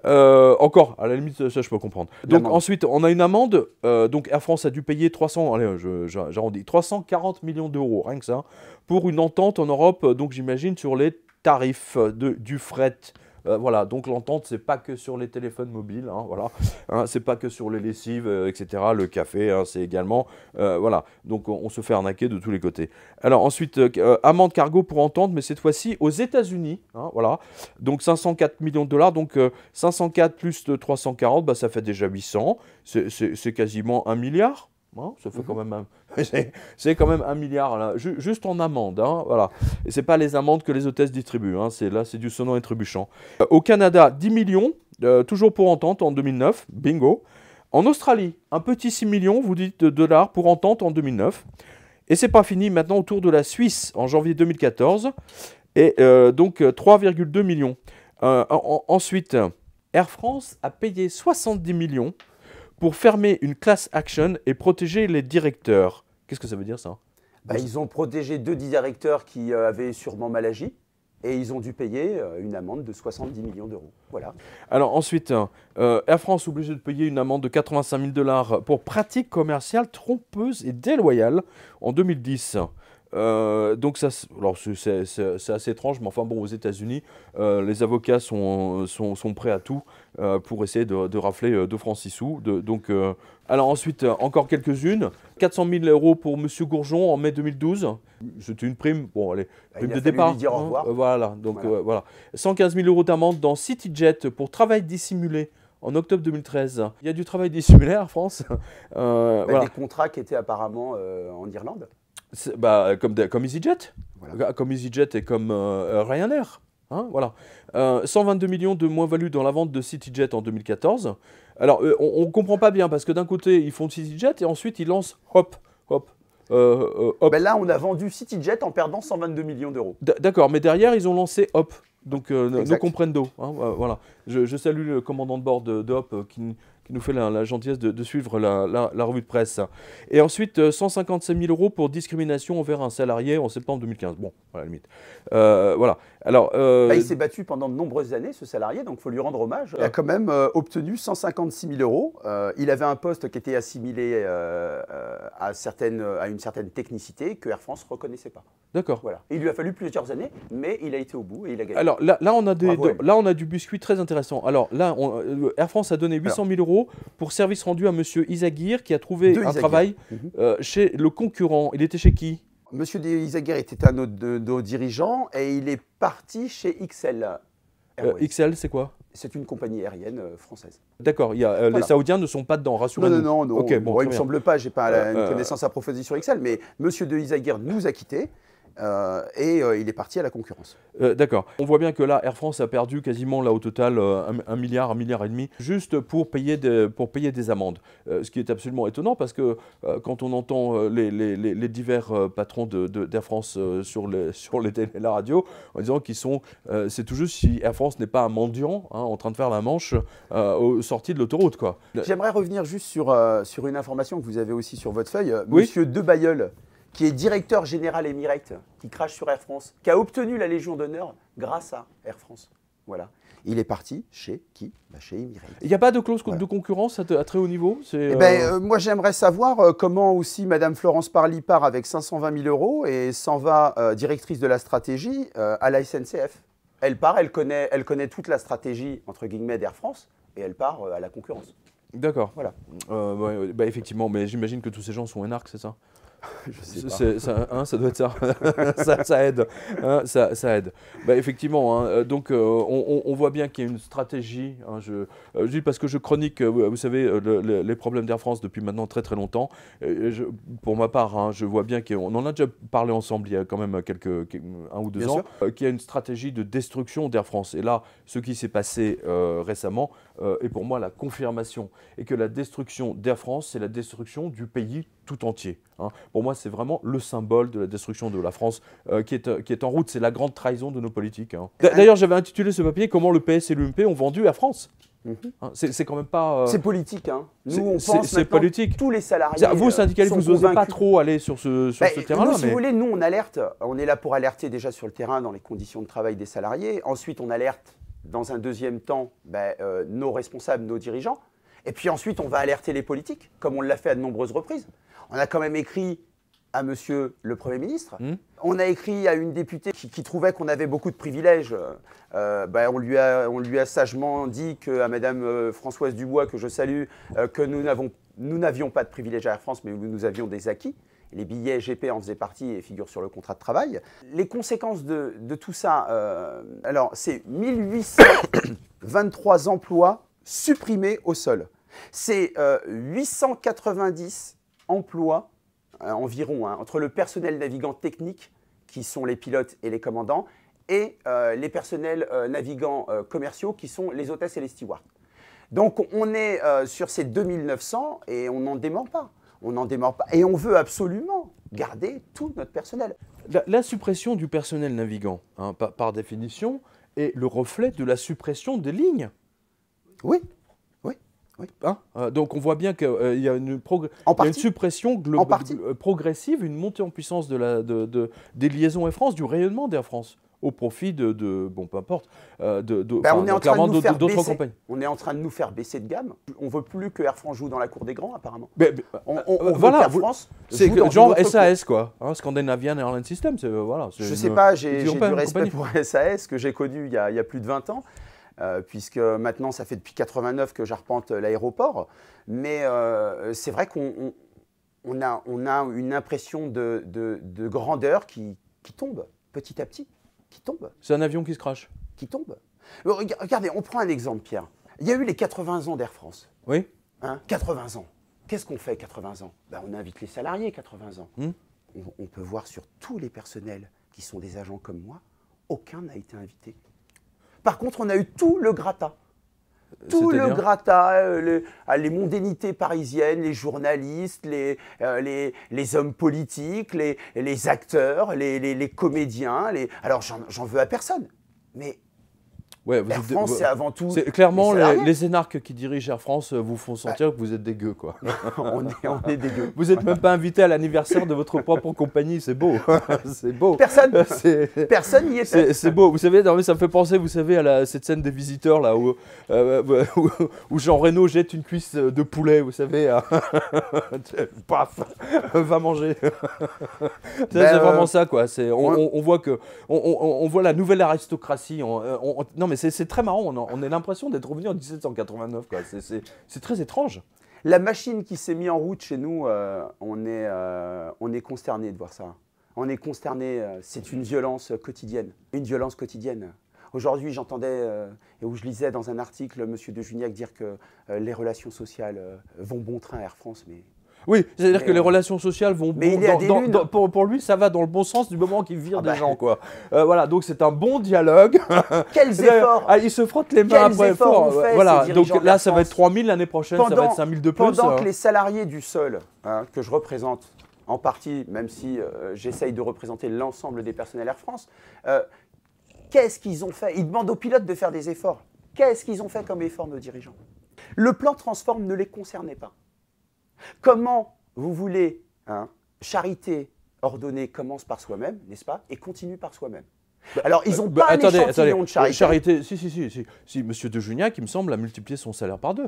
encore, à la limite, ça je peux comprendre. Donc ensuite, on a une amende. Donc Air France a dû payer 340 millions d'euros, rien que ça, pour une entente en Europe, donc j'imagine, sur les tarifs du fret. Voilà, donc l'entente, c'est pas que sur les téléphones mobiles, hein, voilà, hein, c'est pas que sur les lessives, etc., le café, hein, c'est également, voilà, donc on se fait arnaquer de tous les côtés. Alors ensuite, amende cargo pour entente, mais cette fois-ci aux États-Unis, hein, voilà, donc 504 millions de dollars, donc 504 plus 340, bah, ça fait déjà 800, c'est quasiment 1 milliard. Hein, ça fait quand même c'est quand même 1 milliard là, juste en amende, hein, voilà. Et c'est pas les amendes que les hôtesses distribuent, hein, là c'est du sonnant et trébuchant. Au Canada, 10 millions, toujours pour entente en 2009, bingo. En Australie, un petit 6 millions, vous dites, de dollars pour entente en 2009. Et c'est pas fini, maintenant au tour de la Suisse en janvier 2014, et donc 3,2 millions. Ensuite, Air France a payé 70 millions pour fermer une class action et protéger les directeurs. Qu'est-ce que ça veut dire, ça? Ils ont protégé 2 directeurs qui avaient sûrement mal agi et ils ont dû payer une amende de 70 millions d'euros. Voilà. Alors ensuite, Air France est obligé de payer une amende de 85 000 dollars pour pratiques commerciales trompeuses et déloyales en 2010. Donc ça, alors c'est assez étrange, mais enfin bon, aux États-Unis, les avocats sont prêts à tout pour essayer de rafler 2 francs 6 sous. Alors ensuite, encore quelques-unes. 400 000 euros pour M. Gourjon en mai 2012. C'était une prime, bon allez, prime de départ. Lui dire au revoir. Voilà, donc voilà. 115 000 euros d'amende dans CityJet pour travail dissimulé. En octobre 2013, il y a du travail dissimulé en France. Voilà. Des contrats qui étaient apparemment en Irlande. Comme EasyJet, voilà. Comme EasyJet et comme Ryanair. Hein, voilà. 122 millions de moins-value dans la vente de CityJet en 2014. Alors, on ne comprend pas bien parce que d'un côté, ils font CityJet et ensuite, ils lancent Hop. Là, on a vendu CityJet en perdant 122 millions d'euros. D'accord, mais derrière, ils ont lancé Hop. Donc, no comprendo. Hein, voilà. Je salue le commandant de bord de Hop qui nous fait la gentillesse de suivre la revue de presse. Et ensuite, 157 000 euros pour discrimination envers un salarié en septembre 2015. Bon, à la limite. Voilà. Alors, il s'est battu pendant de nombreuses années, ce salarié, donc il faut lui rendre hommage. Il a quand même obtenu 156 000 euros. Il avait un poste qui était assimilé à une certaine technicité que Air France ne reconnaissait pas. D'accord. Voilà. Il lui a fallu plusieurs années, mais il a été au bout et il a gagné. Alors là on a du biscuit très intéressant. Alors là, Air France a donné 800 000 euros pour service rendu à M. Isagir qui a trouvé un travail chez le concurrent. Il était chez qui? Monsieur Isagir était un de nos dirigeants et il est parti chez XL. XL, c'est quoi? C'est une compagnie aérienne française. D'accord, les Saoudiens ne sont pas dedans, rassurez-nous. Non. Okay, bon, il ne me semble pas, je n'ai pas une connaissance approfondie sur XL, mais monsieur de Isagir nous a quittés. Il est parti à la concurrence. D'accord. On voit bien que là, Air France a perdu quasiment là au total 1 milliard, 1,5 milliard, juste pour payer des amendes. Ce qui est absolument étonnant parce que quand on entend les divers patrons d'Air France sur les télé et la radio en disant qu'ils sont, c'est tout juste si Air France n'est pas un mendiant en train de faire la manche aux sorties de l'autoroute, quoi. J'aimerais revenir juste sur une information que vous avez aussi sur votre feuille. Oui. Monsieur Debailleul, qui est directeur général Emirates, qui crache sur Air France, qui a obtenu la Légion d'honneur grâce à Air France. Voilà. Il est parti chez qui? Chez Emirates. Il n'y a pas de clause de concurrence à très haut niveau? Moi, j'aimerais savoir comment aussi Madame Florence Parly part avec 520 000 euros et s'en va directrice de la stratégie à la SNCF. Elle part, elle connaît toute la stratégie, entre guillemets, d'Air France, et elle part à la concurrence. D'accord. Voilà. Effectivement, mais j'imagine que tous ces gens sont énarques, c'est ça? Je sais pas. Ça doit être ça. ça aide. Ça aide. Effectivement, donc on voit bien qu'il y a une stratégie. Je dis parce que je chronique, vous savez, les problèmes d'Air France depuis maintenant très très longtemps. Pour ma part, je vois bien qu'on en a déjà parlé ensemble il y a quand même 1 ou 2 ans, qu'il y a une stratégie de destruction d'Air France. Et là, ce qui s'est passé récemment est pour moi la confirmation. Et que la destruction d'Air France, c'est la destruction du pays tout entier. Pour moi, c'est vraiment le symbole de la destruction de la France qui est en route. C'est la grande trahison de nos politiques. D'ailleurs, j'avais intitulé ce papier « Comment le PS et l'UMP ont vendu Air France ». C'est quand même pas... C'est politique. Nous, on pense c'est politique. Tous les salariés vous, syndicalistes, vous n'osez pas trop aller sur ce terrain-là. Si vous voulez, nous, on alerte. On est là pour alerter déjà sur le terrain dans les conditions de travail des salariés. Ensuite, on alerte dans un deuxième temps nos responsables, nos dirigeants. Et puis ensuite, on va alerter les politiques, comme on l'a fait à de nombreuses reprises. On a quand même écrit à monsieur le Premier ministre. On a écrit à une députée qui trouvait qu'on avait beaucoup de privilèges. On lui a sagement dit à madame Françoise Dubois, que je salue, que nous n'avions pas de privilèges à Air France, mais nous avions des acquis. Les billets GP en faisaient partie et figurent sur le contrat de travail. Les conséquences de tout ça, alors c'est 1823 emplois supprimés au sol. C'est 890 emplois environ, entre le personnel navigant technique, qui sont les pilotes et les commandants, et les personnels navigants commerciaux, qui sont les hôtesses et les stewards. Donc on est sur ces 2900 et on n'en dément pas. On n'en dément pas. Et on veut absolument garder tout notre personnel. La suppression du personnel navigant, hein, par définition, est le reflet de la suppression des lignes. Oui. Hein, donc on voit bien qu'il y a une suppression progressive, une montée en puissance des liaisons Air France, du rayonnement d'Air France, au profit bon, peu importe, d'autres compagnies. On est en train de nous faire baisser de gamme. On ne veut plus que Air France joue dans la cour des grands, apparemment. On veut qu'Air France c'est genre SAS, quoi. Hein, Scandinavian Airline System. Voilà, je ne sais pas, j'ai du respect pour SAS, que j'ai connu il y a plus de 20 ans. Puisque maintenant, ça fait depuis 89 que j'arpente l'aéroport. Mais c'est vrai qu'on a une impression de grandeur qui tombe petit à petit. Qui tombe. C'est un avion qui se crache. Qui tombe. Regardez, on prend un exemple, Pierre. Il y a eu les 80 ans d'Air France. Oui. 80 ans. Qu'est-ce qu'on fait 80 ans? On invite les salariés 80 ans. On peut voir sur tous les personnels qui sont des agents comme moi, aucun n'a été invité. Par contre, on a eu tout le gratin. Tout le gratin, les mondanités parisiennes, les journalistes, les hommes politiques, les acteurs, les comédiens. Alors, j'en veux à personne. Mais Air France, c'est avant tout. Clairement, les énarques qui dirigent Air France vous font sentir que vous êtes des gueux, quoi. on est des gueux. Vous n'êtes même pas invité à l'anniversaire de votre propre compagnie, c'est beau. C'est beau. Personne n'y était. C'est beau. Vous savez, non, mais ça me fait penser, vous savez, à cette scène des visiteurs, là, où Jean Reno jette une cuisse de poulet, vous savez. Paf, va manger. C'est vraiment ça, quoi. On voit on voit la nouvelle aristocratie. Non, mais c'est très marrant, on a l'impression d'être revenu en 1789, quoi. C'est très étrange. La machine qui s'est mise en route chez nous, on est consterné de voir ça. On est consterné, c'est une violence quotidienne. Une violence quotidienne. Aujourd'hui, j'entendais, ou je lisais dans un article, M. de Juniac dire que les relations sociales vont bon train à Air France, mais... Oui, c'est-à-dire que les relations sociales vont pour lui, ça va dans le bon sens du moment qu'il vire des gens, quoi. Voilà, donc c'est un bon dialogue. Quels efforts il se frotte les mains après. Voilà, donc là, ça va être 3000 l'année prochaine, ça va être 5000 de plus. Pendant que les salariés du sol, que je représente en partie, même si j'essaye de représenter l'ensemble des personnels Air France, qu'est-ce qu'ils ont fait? Ils demandent aux pilotes de faire des efforts. Qu'est-ce qu'ils ont fait comme effort, nos dirigeants? Le plan Transform ne les concernait pas. Comment vous voulez, charité ordonnée commence par soi-même, n'est-ce pas, et continue par soi-même. Alors, ils n'ont pas un échantillon de charité. Si M. de Juniac, il me semble, a multiplié son salaire par 2.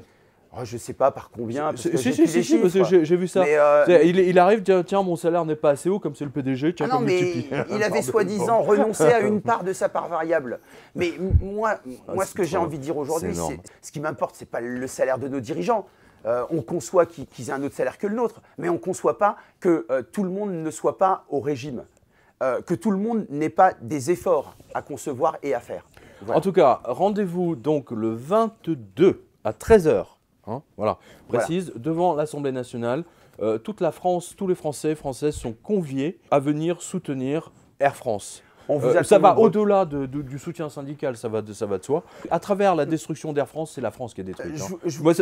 Oh, je ne sais pas par combien. Si, j'ai vu ça. Mais il arrive, tiens, mon salaire n'est pas assez haut, comme c'est le PDG, tiens, comme multiplie. Il avait soi-disant renoncé à une part de sa part variable. Mais moi ce que j'ai envie de dire aujourd'hui, ce qui m'importe, ce n'est pas le salaire de nos dirigeants. On conçoit qu'ils aient un autre salaire que le nôtre, mais on ne conçoit pas que tout le monde ne soit pas au régime, que tout le monde n'ait pas des efforts à concevoir et à faire. Voilà. En tout cas, rendez-vous donc le 22 à 13h, précise, devant l'Assemblée nationale. Toute la France, tous les Français et Françaises sont conviés à venir soutenir Air France. Ça va au-delà du soutien syndical, ça va de soi. À travers la destruction d'Air France, c'est la France qui est détruite.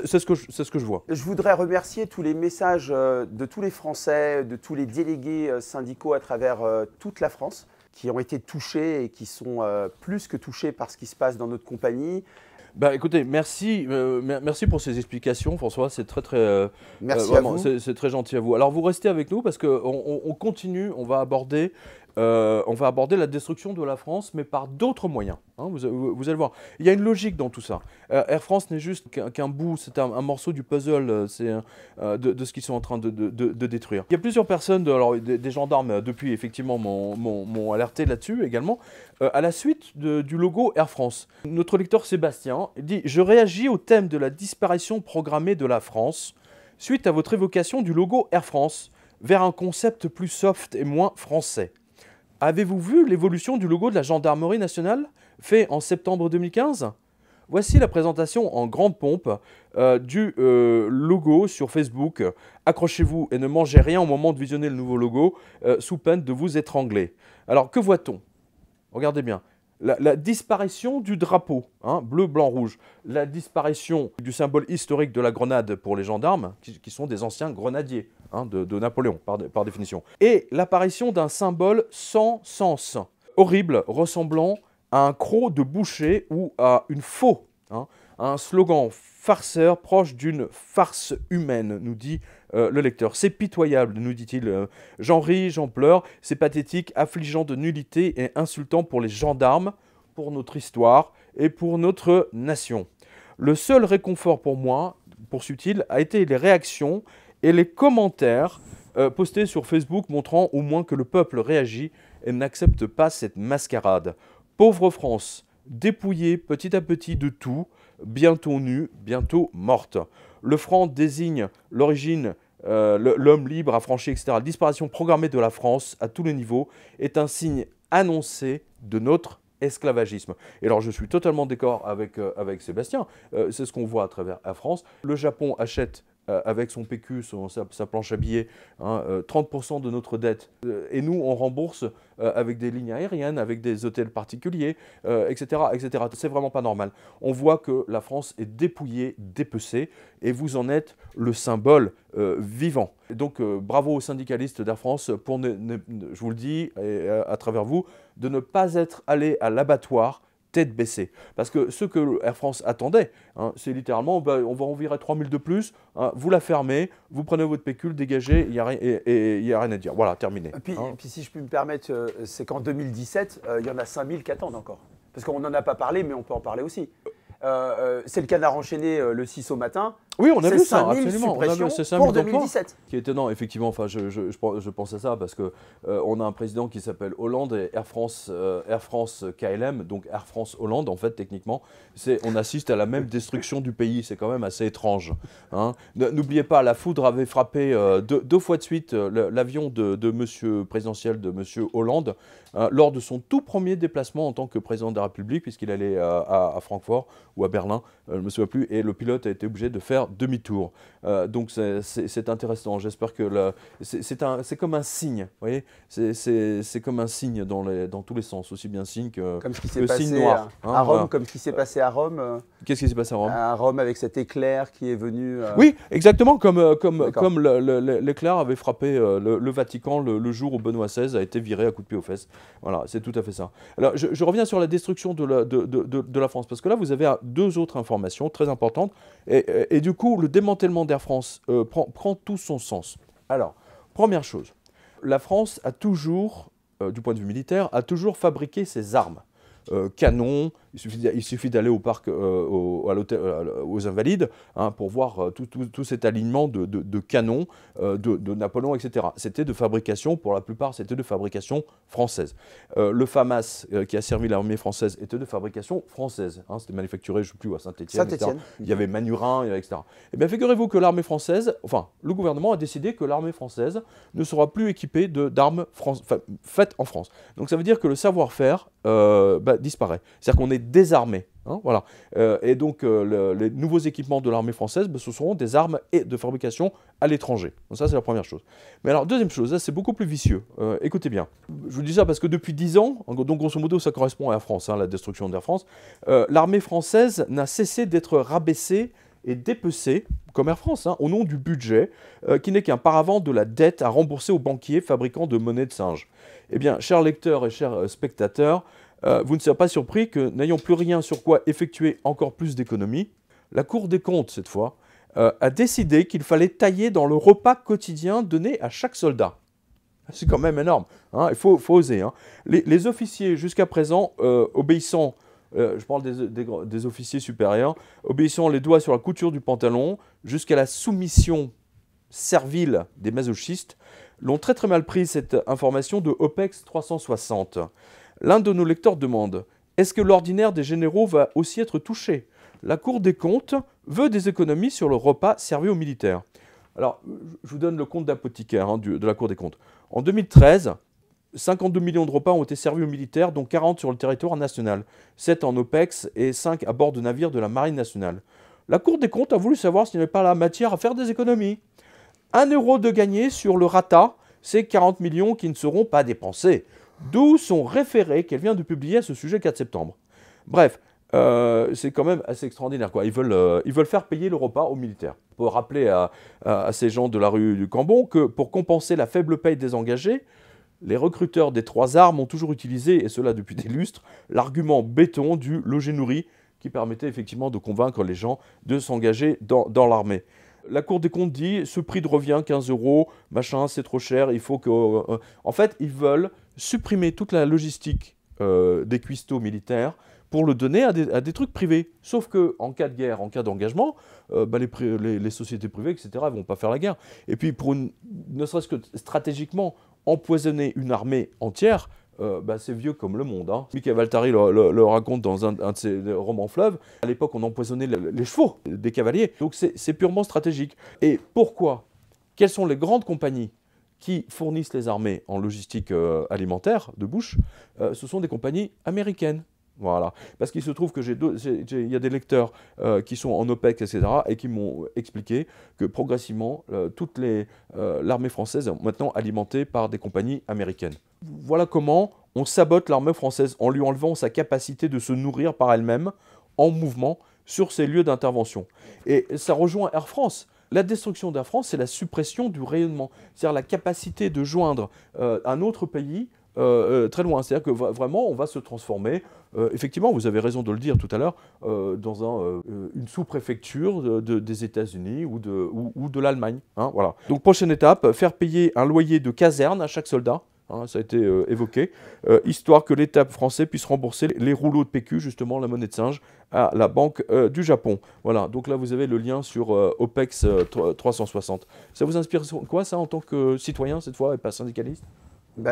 C'est ce que je vois. Je voudrais remercier tous les messages de tous les Français, de tous les délégués syndicaux à travers toute la France, qui ont été touchés et qui sont plus que touchés par ce qui se passe dans notre compagnie. Écoutez, merci pour ces explications, François. C'est très merci à vous. C'est très gentil à vous. Alors vous restez avec nous parce qu'on continue, on va aborder on va aborder la destruction de la France, mais par d'autres moyens. Hein, vous allez voir. Il y a une logique dans tout ça. Air France n'est juste qu'un bout, c'est un morceau du puzzle de ce qu'ils sont en train de détruire. Il y a plusieurs personnes, alors des gendarmes depuis effectivement m'ont alerté là-dessus également, à la suite du logo Air France. Notre lecteur Sébastien dit « Je réagis au thème de la disparition programmée de la France suite à votre évocation du logo Air France vers un concept plus soft et moins français. Avez-vous vu l'évolution du logo de la Gendarmerie nationale, fait en septembre 2015 ? Voici la présentation en grande pompe du logo sur Facebook. Accrochez-vous et ne mangez rien au moment de visionner le nouveau logo, sous peine de vous étrangler. » Alors, que voit-on ? Regardez bien. La disparition du drapeau, hein, bleu, blanc, rouge. La disparition du symbole historique de la grenade pour les gendarmes, qui sont des anciens grenadiers hein, de Napoléon, par définition. Et l'apparition d'un symbole sans sens, horrible, ressemblant à un croc de boucher ou à une faux, hein, un slogan farceur proche d'une farce humaine, nous dit le lecteur. C'est pitoyable, nous dit-il. J'en ris, j'en pleure, c'est pathétique, affligeant de nullité et insultant pour les gendarmes, pour notre histoire et pour notre nation. Le seul réconfort pour moi, poursuit-il, a été les réactions et les commentaires postés sur Facebook montrant au moins que le peuple réagit et n'accepte pas cette mascarade. Pauvre France, dépouillée petit à petit de tout, bientôt nue, bientôt morte. Le franc désigne l'origine, l'homme libre affranchi, etc. La disparition programmée de la France à tous les niveaux est un signe annoncé de notre esclavagisme. Et alors je suis totalement d'accord avec Sébastien, c'est ce qu'on voit à travers la France. Le Japon achète avec son PQ, sa planche à billets, hein, 30% de notre dette. Et nous, on rembourse avec des lignes aériennes, avec des hôtels particuliers, etc., etc. C'est vraiment pas normal. On voit que la France est dépouillée, dépecée, et vous en êtes le symbole vivant. Et donc, bravo aux syndicalistes d'Air France pour, je vous le dis, à travers vous, de ne pas être allés à l'abattoir tête baissée. Parce que ce que Air France attendait, hein, c'est littéralement, on va en virer 3000 de plus, hein, vous la fermez, vous prenez votre pécule, dégagez, il n'y a rien à dire. Voilà, terminé. Et puis si je puis me permettre, c'est qu'en 2017, il y en a 5000 qui attendent encore. Parce qu'on n'en a pas parlé, mais on peut en parler aussi. C'est le canard enchaîné le 6 au matin. Oui, on a vu ça, absolument. On a vu ces 5000 pour 2017. Qui est étonnant, effectivement. Enfin, je pense à ça parce que on a un président qui s'appelle Hollande et Air France KLM, donc Air France Hollande. En fait, techniquement, on assiste à la même destruction du pays. C'est quand même assez étrange. Hein. N'oubliez pas, la foudre avait frappé deux fois de suite l'avion de Monsieur présidentiel de Monsieur Hollande lors de son tout premier déplacement en tant que président de la République, puisqu'il allait à Francfort ou à Berlin, je ne me souviens plus, et le pilote a été obligé de faire demi-tour. Donc c'est intéressant. J'espère que c'est comme un signe, vous voyez, c'est comme un signe dans tous les sens, aussi bien signe que comme ce qui s'est le passé signe noir. à Rome, voilà. Comme ce qui s'est passé à Rome. Qu'est-ce qui s'est passé à Rome? À Rome avec cet éclair qui est venu. Oui, exactement, comme l'éclair avait frappé le Vatican le jour où Benoît XVI a été viré à coups de pied aux fesses. Voilà, c'est tout à fait ça. Alors, je reviens sur la destruction de la France, parce que là, vous avez deux autres informations très importantes, et du coup, le démantèlement d'Air France prend tout son sens. Alors, première chose, la France a toujours, du point de vue militaire, a toujours fabriqué ses armes. Canons, il suffit d'aller au parc, aux Invalides, hein, pour voir tout cet alignement de canons de Napoléon, etc. C'était de fabrication, pour la plupart, c'était de fabrication française. Le FAMAS, qui a servi l'armée française, était de fabrication française. Hein, c'était manufacturé, je ne sais plus, à Saint-Étienne, etc. Il y avait Manurin, etc. Eh bien, figurez-vous que l'armée française, enfin, le gouvernement a décidé que l'armée française ne sera plus équipée d'armes faites en France. Donc ça veut dire que le savoir-faire disparaît. C'est-à-dire qu'on est désarmé. Hein, voilà. Et donc, les nouveaux équipements de l'armée française, ce seront des armes de fabrication à l'étranger. Donc ça, c'est la première chose. Mais alors, deuxième chose, là, c'est beaucoup plus vicieux. Écoutez bien. Je vous dis ça parce que depuis 10 ans, donc grosso modo, ça correspond à Air France, hein, la destruction d'Air France, l'armée française n'a cessé d'être rabaissée et dépecée, comme Air France, hein, au nom du budget, qui n'est qu'un paravent de la dette à rembourser aux banquiers fabricants de monnaie de singe. Eh bien, chers lecteurs et chers spectateurs, vous ne serez pas surpris que, n'ayant plus rien sur quoi effectuer encore plus d'économies, la Cour des comptes, cette fois, a décidé qu'il fallait tailler dans le repas quotidien donné à chaque soldat. C'est quand même énorme. Hein, il faut oser. Hein. Les officiers, jusqu'à présent, obéissant, je parle des officiers supérieurs, obéissant les doigts sur la couture du pantalon, jusqu'à la soumission servile des masochistes, l'ont très très mal pris cette information de OPEX 360. L'un de nos lecteurs demande « Est-ce que l'ordinaire des généraux va aussi être touché ? La Cour des comptes veut des économies sur le repas servi aux militaires. » Alors, je vous donne le compte d'apothicaire de la Cour des comptes. En 2013, 52 millions de repas ont été servis aux militaires, dont 40 sur le territoire national, 7 en OPEX et 5 à bord de navires de la Marine nationale. La Cour des comptes a voulu savoir s'il n'y avait pas la matière à faire des économies. 1 euro de gagné sur le rata, c'est 40 millions qui ne seront pas dépensés. D'où son référé qu'elle vient de publier à ce sujet le 4 septembre. Bref, c'est quand même assez extraordinaire, quoi. Ils veulent faire payer le repas aux militaires. On peut rappeler à ces gens de la rue du Cambon que pour compenser la faible paye des engagés, les recruteurs des 3 armes ont toujours utilisé, et cela depuis des lustres, l'argument béton du logis nourri qui permettait effectivement de convaincre les gens de s'engager dans l'armée. La Cour des comptes dit, ce prix de revient, 15 €, machin, c'est trop cher, il faut que... En fait, ils veulent supprimer toute la logistique des cuistots militaires pour le donner à des trucs privés. Sauf qu'en cas de guerre, en cas d'engagement, les sociétés privées, etc., ne vont pas faire la guerre. Et puis, ne serait-ce que stratégiquement, empoisonner une armée entière, c'est vieux comme le monde. Hein. Michael Valtari le raconte dans un de ses romans fleuves. À l'époque, on empoisonnait les chevaux des cavaliers. Donc c'est purement stratégique. Et pourquoi? Quelles sont les grandes compagnies qui fournissent les armées en logistique alimentaire de bouche? Ce sont des compagnies américaines. Voilà. Parce qu'il se trouve que il y a des lecteurs qui sont en OPEC, etc., et qui m'ont expliqué que progressivement, toute l'armée française est maintenant alimentée par des compagnies américaines. Voilà comment on sabote l'armée française en lui enlevant sa capacité de se nourrir par elle-même en mouvement sur ses lieux d'intervention. Et ça rejoint Air France. La destruction d'Air France, c'est la suppression du rayonnement. C'est-à-dire la capacité de joindre un autre pays très loin. C'est-à-dire que vraiment, on va se transformer, effectivement, vous avez raison de le dire tout à l'heure, dans une sous-préfecture des États-Unis ou de l'Allemagne. Hein, voilà. Donc, prochaine étape, faire payer un loyer de caserne à chaque soldat. Hein, ça a été évoqué, histoire que l'État français puisse rembourser les rouleaux de PQ, justement la monnaie de singe, à la Banque du Japon. Voilà, donc là vous avez le lien sur OPEX 360. Ça vous inspire quoi ça en tant que citoyen cette fois et pas syndicaliste?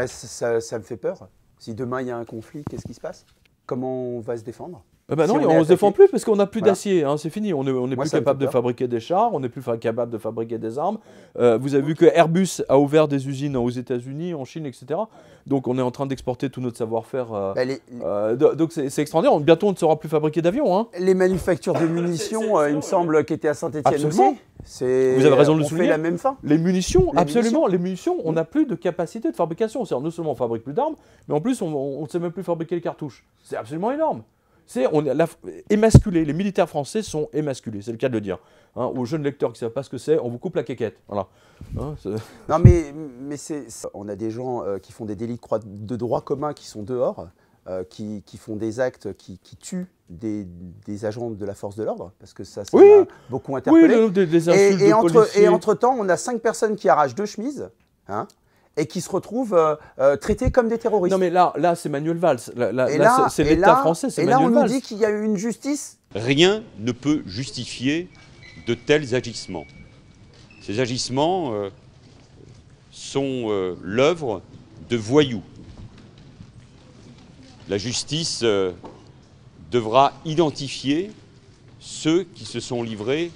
Ça me fait peur. Si demain il y a un conflit, qu'est-ce qui se passe? Comment on va se défendre? Non, si on ne se défend plus parce qu'on n'a plus d'acier, hein, c'est fini. On n'est plus capable de fabriquer des chars, on n'est plus capable de fabriquer des armes. Vous avez vu que Airbus a ouvert des usines aux États-Unis, en Chine, etc. Donc on est en train d'exporter tout notre savoir-faire. Donc c'est extraordinaire. Bientôt on ne saura plus fabriquer d'avions. Hein. Les manufactures de munitions, il me semble, qui étaient à Saint-Étienne aussi. Vous avez raison de le souligner. On fait la même fin. Les munitions, absolument. Les munitions, on n'a plus de capacité de fabrication. C'est-à-dire non seulement on fabrique plus d'armes, mais en plus on ne sait même plus fabriquer les cartouches. C'est absolument énorme. On est émasculé, les militaires français sont émasculés, c'est le cas de le dire. Hein, aux jeunes lecteurs qui ne savent pas ce que c'est, on vous coupe la quéquette. Voilà. Hein, non mais on a des gens qui font des délits de droit commun qui sont dehors, qui font des actes qui tuent des agents de la force de l'ordre, parce que ça m'a beaucoup interpellé. Oui, des insultes de policiers. Et entre-temps, on a 5 personnes qui arrachent 2 chemises, hein, et qui se retrouvent traités comme des terroristes. Non mais là c'est Manuel Valls, là c'est l'État français, c'est Manuel Valls. Et là on nous dit qu'il y a eu une justice. Rien ne peut justifier de tels agissements. Ces agissements sont l'œuvre de voyous. La justice devra identifier ceux qui se sont livrés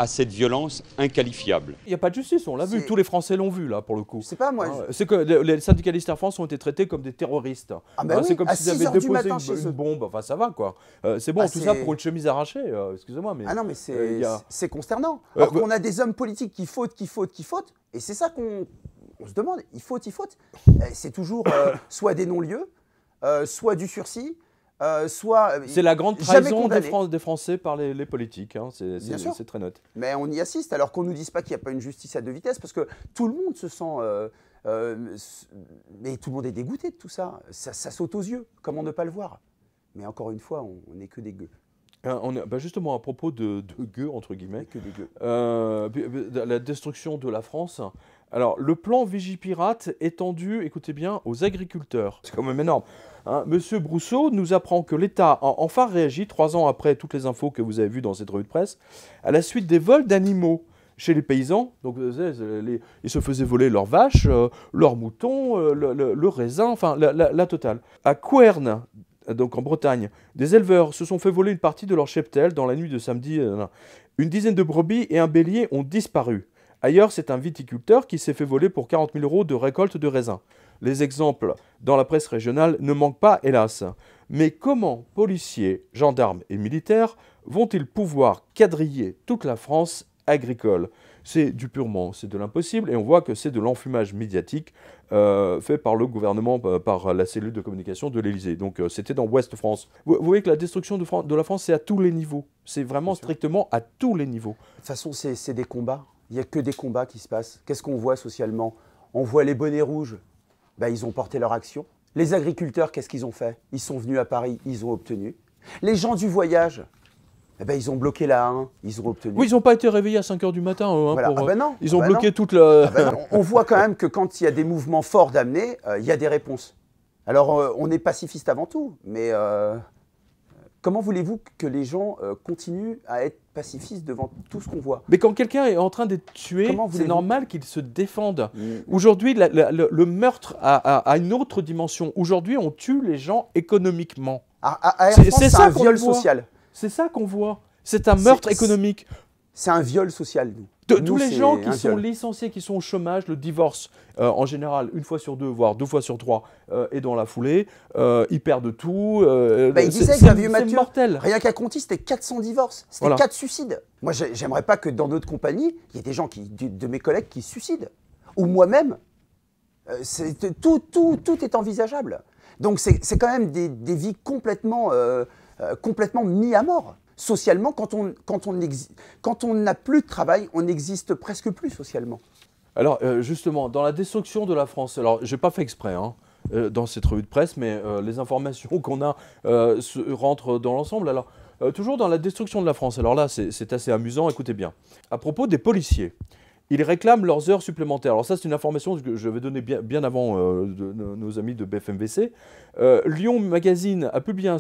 à cette violence inqualifiable. Il n'y a pas de justice, on l'a vu, tous les Français l'ont vu là pour le coup. Je sais pas moi. C'est que les syndicalistes Air France ont été traités comme des terroristes. Ah bah oui, c'est comme s'ils avaient déposé une bombe, enfin ça va quoi. C'est bon, tout ça pour une chemise arrachée, excusez-moi. Mais, ah non mais c'est consternant. Alors qu'on a des hommes politiques qui fautent, et c'est ça qu'on se demande, ils fautent. C'est toujours soit des non-lieux, soit du sursis, c'est la grande trahison des Français par les politiques, hein. C'est très net. Mais on y assiste, alors qu'on ne nous dise pas qu'il n'y a pas une justice à 2 vitesses, parce que tout le monde se sent... mais tout le monde est dégoûté de tout ça. Ça saute aux yeux, comment ne pas le voir? Mais encore une fois, on n'est que des gueux. Justement, à propos de gueux, entre guillemets, que des gueux. La destruction de la France, Alors, le plan Vigipirate étendu, écoutez bien, aux agriculteurs. C'est quand même énorme. Hein, Monsieur Brousseau nous apprend que l'État a enfin réagi, 3 ans après toutes les infos que vous avez vues dans cette revue de presse, à la suite des vols d'animaux chez les paysans. Donc, ils se faisaient voler leurs vaches, leurs moutons, le raisin, enfin, la totale. À Couerne, donc en Bretagne, des éleveurs se sont fait voler une partie de leur cheptel dans la nuit de samedi. Une dizaine de brebis et un bélier ont disparu. Ailleurs, c'est un viticulteur qui s'est fait voler pour 40 000 € de récolte de raisins. Les exemples dans la presse régionale ne manquent pas, hélas. Mais comment policiers, gendarmes et militaires vont-ils pouvoir quadriller toute la France agricole? C'est du purement, c'est de l'impossible, et on voit que c'est de l'enfumage médiatique fait par le gouvernement, par la cellule de communication de l'Élysée. Donc c'était dans Ouest France. Vous voyez que la destruction de la France, c'est à tous les niveaux. C'est vraiment strictement à tous les niveaux. De toute façon, c'est des combats. Il n'y a que des combats qui se passent. Qu'est-ce qu'on voit socialement? On voit les bonnets rouges, ben, ils ont porté leur action. Les agriculteurs, qu'est-ce qu'ils ont fait? Ils sont venus à Paris, ils ont obtenu. Les gens du voyage, eh ben, ils ont bloqué la A1, ils ont obtenu. Oui, ils n'ont pas été réveillés à 5 h du matin. Hein, voilà. pour, ah ben non. Ils ont bloqué non. toute la... Ah ben on voit quand même que quand il y a des mouvements forts d'amener, il y a des réponses. Alors, on est pacifiste avant tout, mais comment voulez-vous que les gens continuent à être pacifistes devant tout ce qu'on voit? Mais quand quelqu'un est en train d'être tué, c'est normal qu'il se défende. Aujourd'hui, le meurtre a une autre dimension. Aujourd'hui, on tue les gens économiquement. C'est ça un viol social. C'est ça qu'on voit. C'est un meurtre économique. C'est un viol social. Tous les gens qui sont licenciés, qui sont au chômage, le divorce, en général, 1 fois sur 2, voire 2 fois sur 3, est dans la foulée. Ils perdent tout. Il disait que Xavier Mathieu, mortel. Rien qu'à Conti, c'était 400 divorces. C'était voilà. 4 suicides. Moi, j'aimerais pas que dans notre compagnie, il y ait des gens, de mes collègues, qui se suicident. Ou moi-même. Tout est envisageable. Donc, c'est quand même des vies complètement mises à mort. Socialement, quand on n'a plus de travail, on n'existe presque plus socialement. Alors, justement, dans la destruction de la France, alors, je n'ai pas fait exprès dans cette revue de presse, mais les informations qu'on a rentrent dans l'ensemble. Alors, toujours dans la destruction de la France, alors là, c'est assez amusant, écoutez bien. À propos des policiers, ils réclament leurs heures supplémentaires. Alors ça, c'est une information que je vais donner bien avant nos amis de BFM-VC. Lyon Magazine a publié un